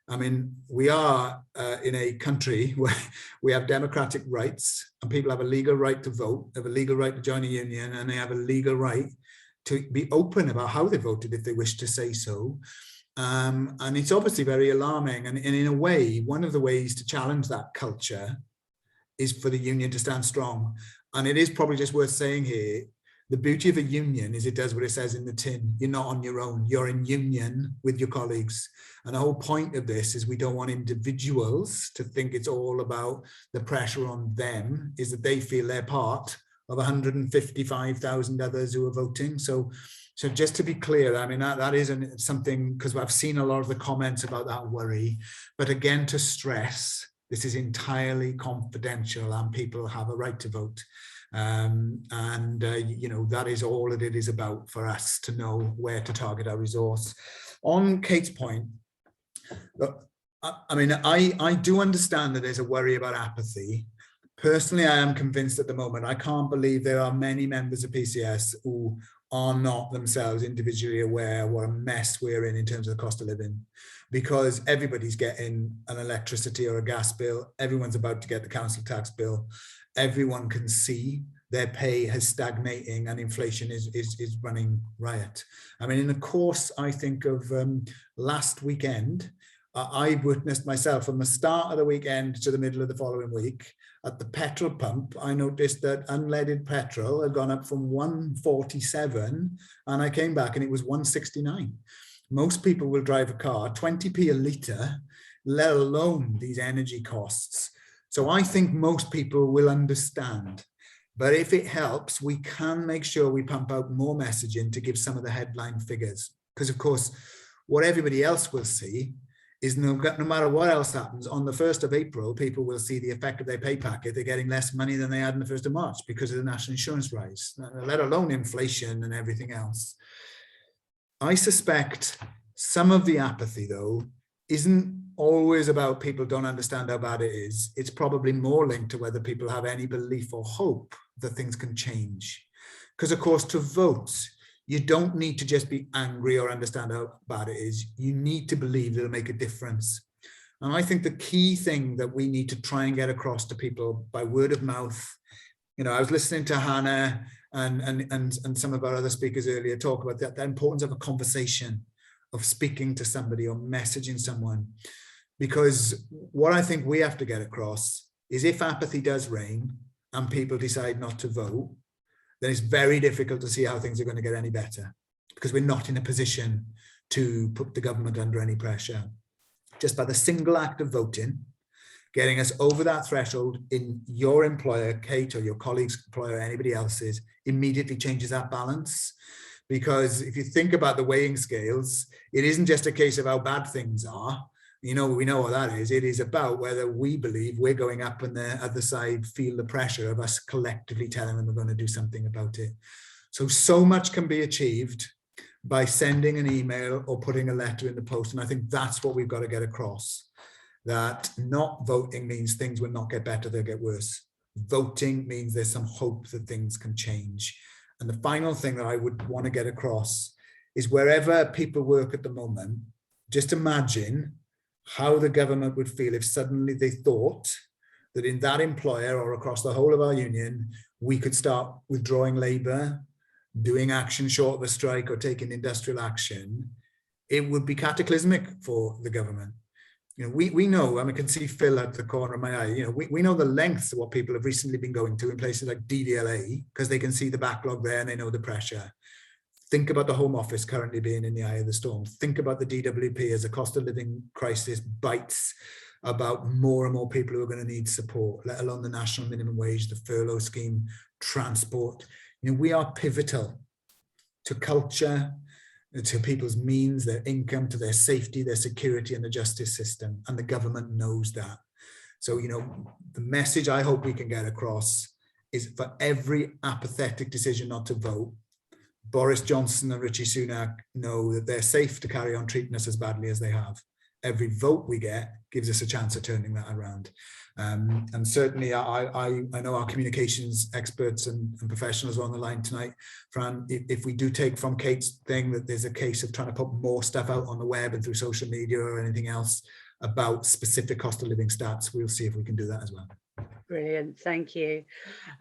I mean, we are in a country where we have democratic rights, and people have a legal right to vote, they have a legal right to join a union, and they have a legal right to be open about how they voted if they wish to say so. And it's obviously very alarming. And in a way, one of the ways to challenge that culture is for the union to stand strong. And it is probably just worth saying here, the beauty of a union is it does what it says in the tin. You're not on your own. You're in union with your colleagues. And the whole point of this is we don't want individuals to think it's all about the pressure on them, is that they feel they're part of 155,000 others who are voting. So just to be clear, I mean, that isn't something, because I've seen a lot of the comments about that worry. But again, to stress, this is entirely confidential and people have a right to vote. You know, that is all that it is about for us to know where to target our resource. On Kate's point, look, I mean, I do understand that there's a worry about apathy. Personally, I am convinced at the moment, I can't believe there are many members of PCS who are not themselves individually aware what a mess we're in terms of the cost of living, because everybody's getting an electricity or a gas bill. Everyone's about to get the council tax bill. Everyone can see their pay has stagnating and inflation is running riot. I mean, in the course, I think of last weekend, I witnessed myself from the start of the weekend to the middle of the following week. At the petrol pump, I noticed that unleaded petrol had gone up from 147 and I came back and it was 169. Most people will drive a car 20p a litre, let alone these energy costs. So I think most people will understand. But if it helps, we can make sure we pump out more messaging to give some of the headline figures. Because of course, what everybody else will see is no matter what else happens, on the 1st of April, people will see the effect of their pay packet. They're getting less money than they had on the 1st of March because of the national insurance rise, let alone inflation and everything else. I suspect some of the apathy, though, isn't always about people don't understand how bad it is. It's probably more linked to whether people have any belief or hope that things can change. Because, of course, to vote, you don't need to just be angry or understand how bad it is. You need to believe it'll make a difference. And I think the key thing that we need to try and get across to people by word of mouth, you know, I was listening to Hannah and some of our other speakers earlier talk about the importance of a conversation, of speaking to somebody or messaging someone. Because what I think we have to get across is if apathy does reign and people decide not to vote, then it's very difficult to see how things are going to get any better, because we're not in a position to put the government under any pressure. Just by the single act of voting, getting us over that threshold in your employer, Kate, or your colleague's employer, or anybody else's, immediately changes that balance. Because if you think about the weighing scales, it isn't just a case of how bad things are. You know, we know what that is. It is about whether we believe we're going up and the other side feel the pressure of us collectively telling them we're going to do something about it. So much can be achieved by sending an email or putting a letter in the post. And I think that's what we've got to get across, that not voting means things will not get better, they'll get worse. Voting means there's some hope that things can change. And the final thing that I would want to get across is wherever people work at the moment, just imagine how the government would feel if suddenly they thought that in that employer or across the whole of our union, we could start withdrawing labour, doing action short of a strike or taking industrial action. It would be cataclysmic for the government. You know, we know, I can see Phil at the corner of my eye, you know, we know the lengths of what people have recently been going to in places like DVLA, because they can see the backlog there and they know the pressure. Think about the Home Office currently being in the eye of the storm. Think about the DWP as a cost of living crisis bites about more and more people who are going to need support, let alone the national minimum wage, the furlough scheme, transport. You know, we are pivotal to culture, to people's means, their income, to their safety, their security, and the justice system. And the government knows that. So, you know, the message I hope we can get across is for every apathetic decision not to vote, Boris Johnson and Rishi Sunak know that they're safe to carry on treating us as badly as they have. Every vote we get gives us a chance of turning that around. And certainly I know our communications experts and professionals are on the line tonight. Fran, if we do take from Kate's thing that there's a case of trying to put more stuff out on the web and through social media or anything else about specific cost of living stats, we'll see if we can do that as well. Brilliant, thank you.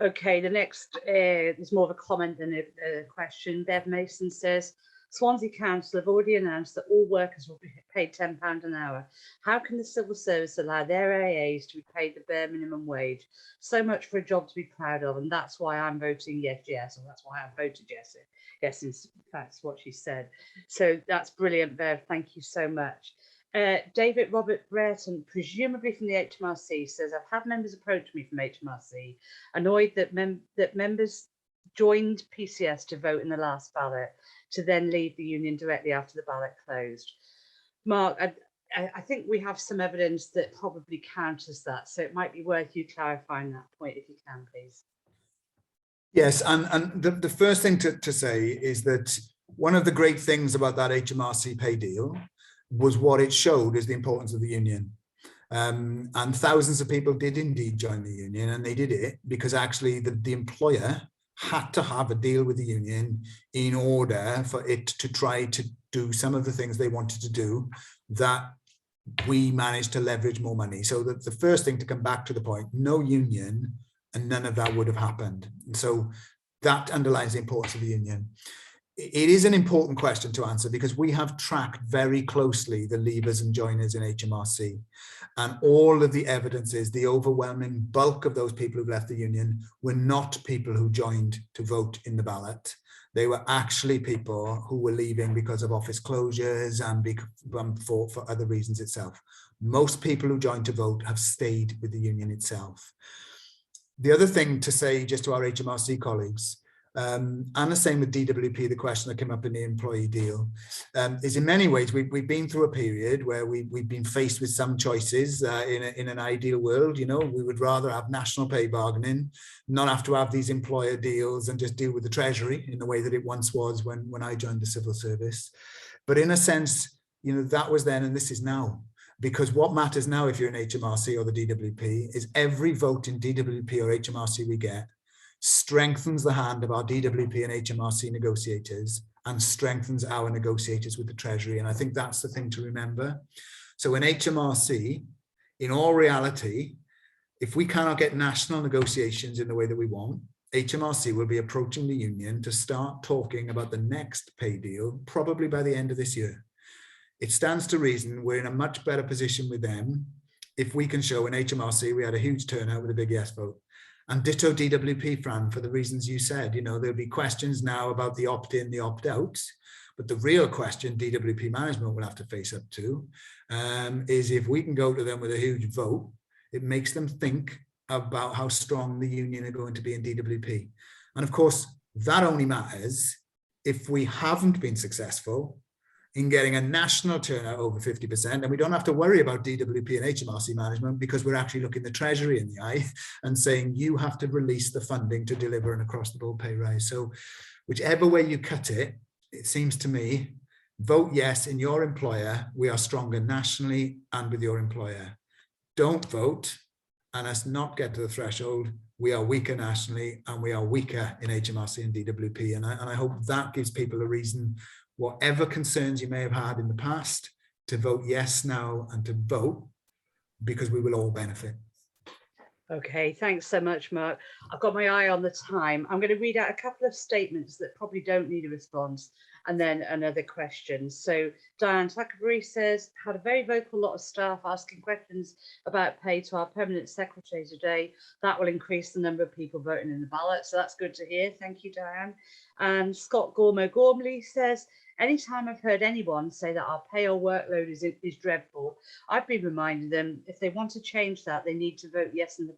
Okay, the next is more of a comment than a question. Bev Mason says, Swansea Council have already announced that all workers will be paid £10 an hour. How can the civil service allow their AAs to be paid the bare minimum wage? So much for a job to be proud of, and that's why I'm voting yes, or that's why I voted yes. Yes, in fact, that's what she said. So that's brilliant, Bev. Thank you so much. David Robert Brereton, presumably from the HMRC, says, I've had members approach me from HMRC, annoyed that members joined PCS to vote in the last ballot, to then leave the union directly after the ballot closed. Mark, I think we have some evidence that probably counters that, so it might be worth you clarifying that point if you can, please. Yes, and the first thing to say is that one of the great things about that HMRC pay deal was what it showed is the importance of the union. And thousands of people did indeed join the union, and they did it because actually the employer had to have a deal with the union in order for it to try to do some of the things they wanted to do, that we managed to leverage more money. So the first thing, to come back to the point, no union and none of that would have happened. And so that underlines the importance of the union. it is an important question to answer because we have tracked very closely the leavers and joiners in HMRC, and all of the evidence is the overwhelming bulk of those people who've left the union were not people who joined to vote in the ballot. They were actually people who were leaving because of office closures and for other reasons itself. Most people who joined to vote have stayed with the union itself. The other thing to say just to our HMRC colleagues, and the same with DWP, the question that came up in the employee deal, is in many ways we've been through a period where we've been faced with some choices. In an ideal world, you know, we would rather have national pay bargaining, not have to have these employer deals and just deal with the Treasury in the way that it once was when I joined the civil service. But in a sense, you know, that was then and this is now. Because what matters now if you're in HMRC or the DWP is every vote in DWP or HMRC we get strengthens the hand of our DWP and HMRC negotiators and strengthens our negotiators with the Treasury. And I think that's the thing to remember. So in HMRC, in all reality, if we cannot get national negotiations in the way that we want, HMRC will be approaching the union to start talking about the next pay deal, probably by the end of this year. It stands to reason we're in a much better position with them if we can show in HMRC we had a huge turnout with a big yes vote. And ditto DWP, Fran, for the reasons you said. You know, there'll be questions now about the opt-in, the opt-out, but the real question DWP management will have to face up to is if we can go to them with a huge vote, it makes them think about how strong the union are going to be in DWP. And of course, that only matters if we haven't been successful in getting a national turnout over 50%, and we don't have to worry about DWP and HMRC management because we're actually looking the Treasury in the eye and saying you have to release the funding to deliver an across-the-board pay rise. So whichever way you cut it, it seems to me, vote yes in your employer, we are stronger nationally and with your employer. Don't vote and us not get to the threshold, we are weaker nationally and we are weaker in HMRC and DWP. And I hope that gives people a reason, whatever concerns you may have had in the past, to vote yes now and to vote, because we will all benefit. Okay, thanks so much, Mark. I've got my eye on the time. I'm going to read out a couple of statements that probably don't need a response and then another question. So Diane Tuckerbury says, had a very vocal lot of staff asking questions about pay to our permanent secretary today. That will increase the number of people voting in the ballot. So that's good to hear. Thank you, Diane. And Scott Gormley says, anytime I've heard anyone say that our pay or workload is dreadful, I've been reminding them if they want to change that, they need to vote yes in the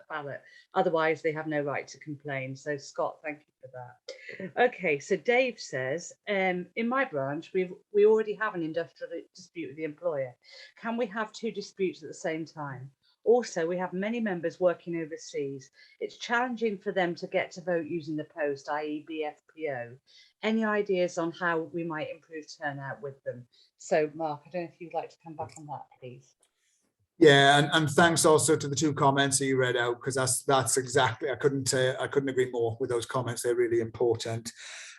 ballot. Otherwise, they have no right to complain. So, Scott, thank you for that. Okay, so Dave says, in my branch, we already have an industrial dispute with the employer. Can we have two disputes at the same time? Also, we have many members working overseas. It's challenging for them to get to vote using the post, i.e. BFPO. Any ideas on how we might improve turnout with them? So, Mark, I don't know if you'd like to come back on that, please. Yeah, and thanks also to the two comments that you read out, because that's exactly, I couldn't agree more with those comments. They're really important.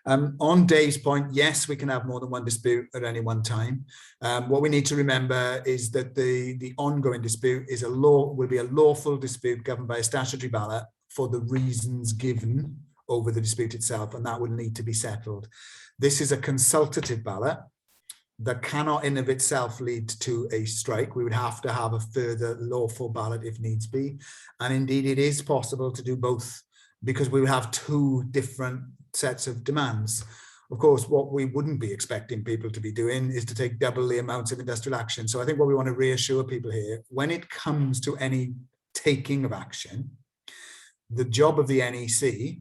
On Dave's point, yes, we can have more than one dispute at any one time. What we need to remember is that the ongoing dispute is will be a lawful dispute governed by a statutory ballot for the reasons given over the dispute itself, and that will need to be settled. This is a consultative ballot that cannot in of itself lead to a strike. We would have to have a further lawful ballot if needs be. And indeed, it is possible to do both because we would have two different sets of demands. Of course, what we wouldn't be expecting people to be doing is to take double the amounts of industrial action. So I think what we want to reassure people here, when it comes to any taking of action, the job of the NEC,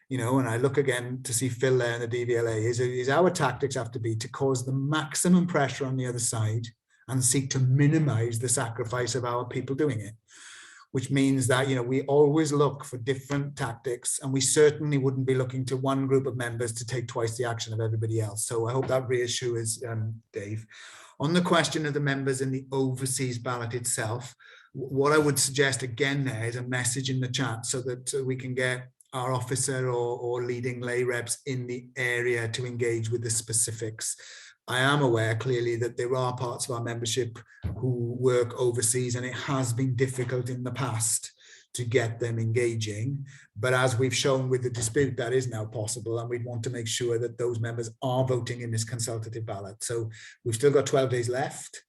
you know, and I look again to see Phil there in the DVLA, is our tactics have to be to cause the maximum pressure on the other side and seek to minimize the sacrifice of our people doing it, which means that, you know, we always look for different tactics, and we certainly wouldn't be looking to one group of members to take twice the action of everybody else. So I hope that reassures Dave. On the question of the members in the overseas ballot itself, what I would suggest again there is a message in the chat so that we can get our officer or leading lay reps in the area to engage with the specifics. I am aware clearly that there are parts of our membership who work overseas, and it has been difficult in the past to get them engaging. But as we've shown with the dispute, that is now possible, and we'd want to make sure that those members are voting in this consultative ballot. So we've still got 12 days left.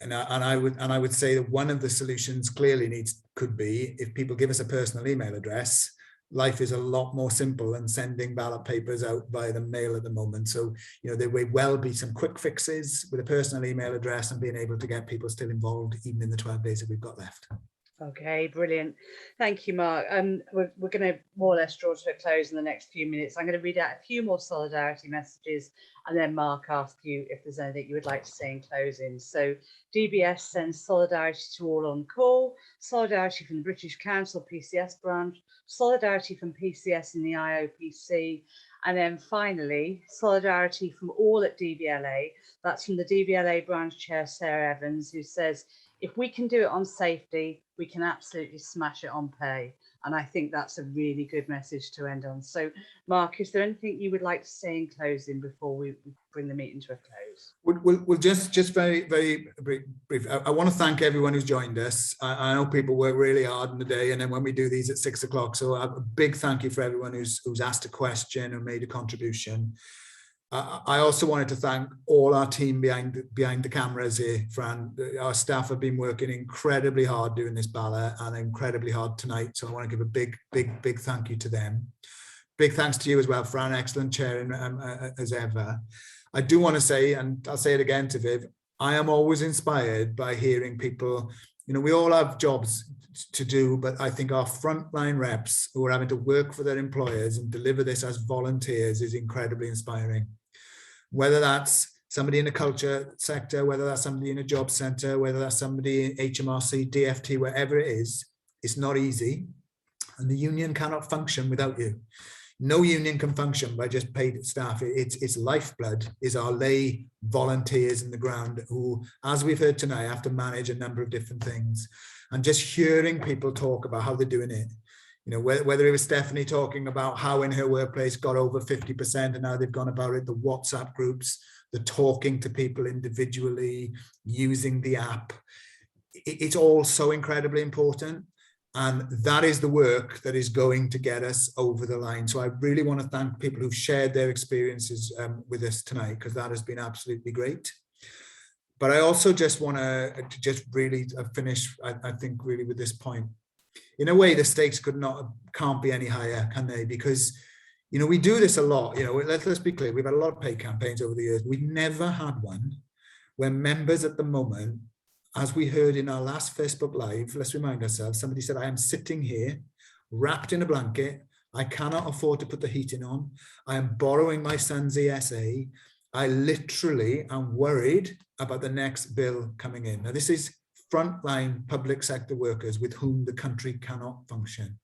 And I would say that one of the solutions clearly could be, if people give us a personal email address, life is a lot more simple than sending ballot papers out via the mail at the moment. So, you know, there may well be some quick fixes with a personal email address and being able to get people still involved even in the 12 days that we've got left. Okay, brilliant. Thank you, Mark. We're going to more or less draw to a close in the next few minutes. I'm going to read out a few more solidarity messages, and then Mark, ask you if there's anything you would like to say in closing. So DBS sends solidarity to all on call, solidarity from the British Council PCS branch, solidarity from PCS in the IOPC, and then finally, solidarity from all at DVLA. That's from the DVLA branch chair, Sarah Evans, who says, if we can do it on safety, we can absolutely smash it on pay. And I think that's a really good message to end on. So, Mark, is there anything you would like to say in closing before we bring the meeting to a close? We'll just very, very brief. I want to thank everyone who's joined us. I know people work really hard in the day, and then when we do these at 6 o'clock, so a big thank you for everyone who's asked a question or made a contribution. I also wanted to thank all our team behind the cameras here, Fran. Our staff have been working incredibly hard doing this ballot, and incredibly hard tonight. So I want to give a big thank you to them. Big thanks to you as well, Fran. Excellent chairing as ever. I do want to say, and I'll say it again to Viv, I am always inspired by hearing people. You know, we all have jobs to do, but I think our frontline reps who are having to work for their employers and deliver this as volunteers is incredibly inspiring. Whether that's somebody in the culture sector, whether that's somebody in a job centre, whether that's somebody in HMRC, DFT, wherever it is, it's not easy. And the union cannot function without you. No union can function by just paid staff. Its lifeblood is our lay volunteers in the ground who, as we've heard tonight, have to manage a number of different things. And just hearing people talk about how they're doing it, you know, whether it was Stephanie talking about how in her workplace got over 50% and how they've gone about it, the WhatsApp groups, the talking to people individually, using the app, it's all so incredibly important. And that is the work that is going to get us over the line. So I really want to thank people who've shared their experiences with us tonight, because that has been absolutely great. But I also just want to really finish, I think, really with this point. In a way, the stakes can't be any higher, can they? Because, you know, we do this a lot. You know, let's be clear. We've had a lot of pay campaigns over the years. We've never had one where members at the moment, as we heard in our last Facebook Live, let's remind ourselves, somebody said, I am sitting here wrapped in a blanket. I cannot afford to put the heating on. I am borrowing my son's ESA. I literally am worried about the next bill coming in. Now, this is frontline public sector workers with whom the country cannot function.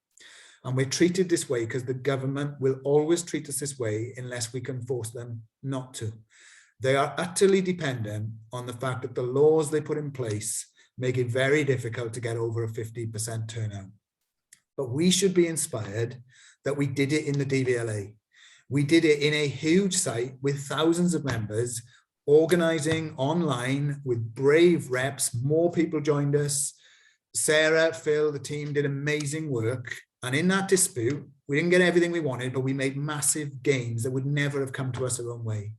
And we're treated this way because the government will always treat us this way unless we can force them not to. They are utterly dependent on the fact that the laws they put in place make it very difficult to get over a 50% turnout. But we should be inspired that we did it in the DVLA. We did it in a huge site with thousands of members, organising online with brave reps. More people joined us. Sarah, Phil, the team did amazing work. And in that dispute, we didn't get everything we wanted, but we made massive gains that would never have come to us our own way.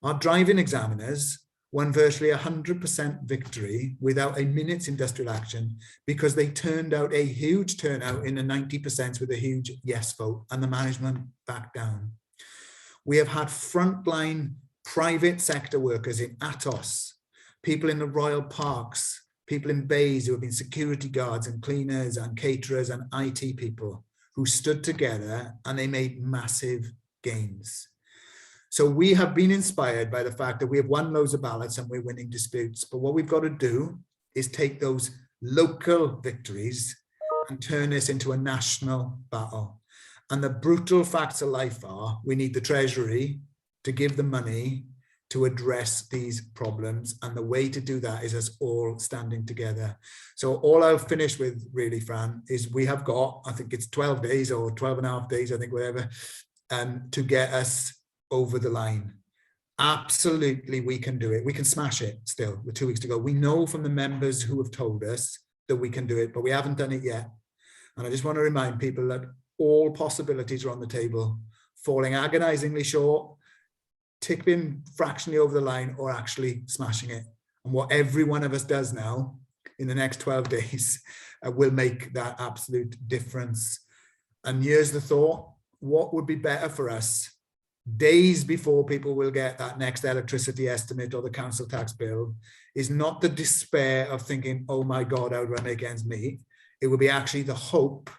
Our driving examiners won virtually 100% victory without a minute's industrial action because they turned out a huge turnout in the 90% with a huge yes vote, and the management backed down. We have had frontline private sector workers in Atos, people in the Royal Parks, people in bays who have been security guards and cleaners and caterers and IT people who stood together, and they made massive gains. So we have been inspired by the fact that we have won loads of ballots and we're winning disputes. But what we've got to do is take those local victories and turn this into a national battle. And the brutal facts of life are we need the Treasury to give the money to address these problems. And the way to do that is us all standing together. So all I'll finish with really, Fran, is we have got, I think it's 12 days or 12 and a half days, I think, whatever, to get us over the line. Absolutely, we can do it. We can smash it still with 2 weeks to go. We know from the members who have told us that we can do it, but we haven't done it yet. And I just want to remind people that all possibilities are on the table, falling agonizingly short, tipping fractionally over the line, or actually smashing it. And what every one of us does now in the next 12 days will make that absolute difference. And here's the thought: what would be better for us days before people will get that next electricity estimate or the council tax bill is not the despair of thinking, oh my God, how do I make ends meet? It will be actually the hope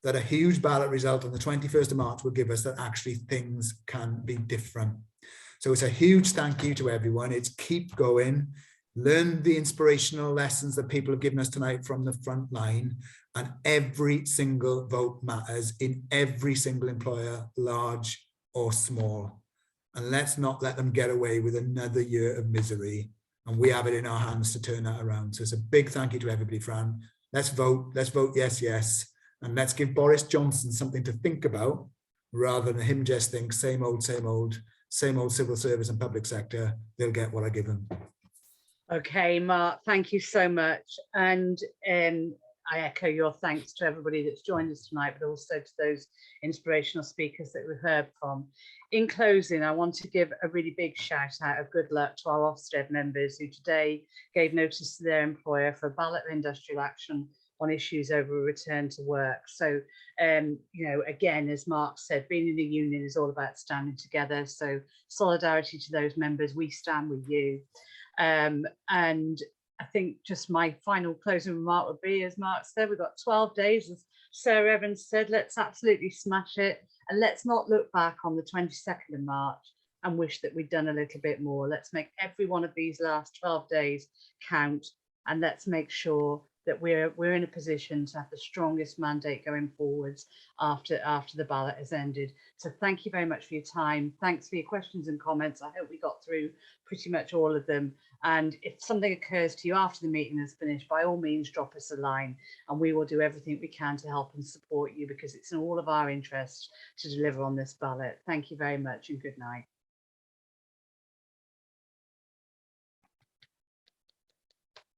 that a huge ballot result on the 21st of March will give us that actually things can be different. So it's a huge thank you to everyone. It's keep going, learn the inspirational lessons that people have given us tonight from the front line, and every single vote matters in every single employer, large or small. And let's not let them get away with another year of misery. And we have it in our hands to turn that around. So it's a big thank you to everybody, Fran. Let's vote yes, yes. And let's give Boris Johnson something to think about, rather than him just think same old civil service and public sector. They'll get what I give them. Okay, Mark, thank you so much. And I echo your thanks to everybody that's joined us tonight, but also to those inspirational speakers that we've heard from. In closing, I want to give a really big shout out of good luck to our Ofsted members who today gave notice to their employer for a ballot of industrial action on issues over a return to work. So, you know, again, as Mark said, being in a union is all about standing together. So solidarity to those members, we stand with you. And I think just my final closing remark would be, as Mark said, we've got 12 days, as Sarah Evans said, let's absolutely smash it. And let's not look back on the 22nd of March and wish that we'd done a little bit more. Let's make every one of these last 12 days count. And let's make sure that we're in a position to have the strongest mandate going forwards after the ballot has ended. So thank you very much for your time. Thanks for your questions and comments. I hope we got through pretty much all of them. And if something occurs to you after the meeting is finished, by all means, drop us a line and we will do everything we can to help and support you, because it's in all of our interests to deliver on this ballot. Thank you very much and good night.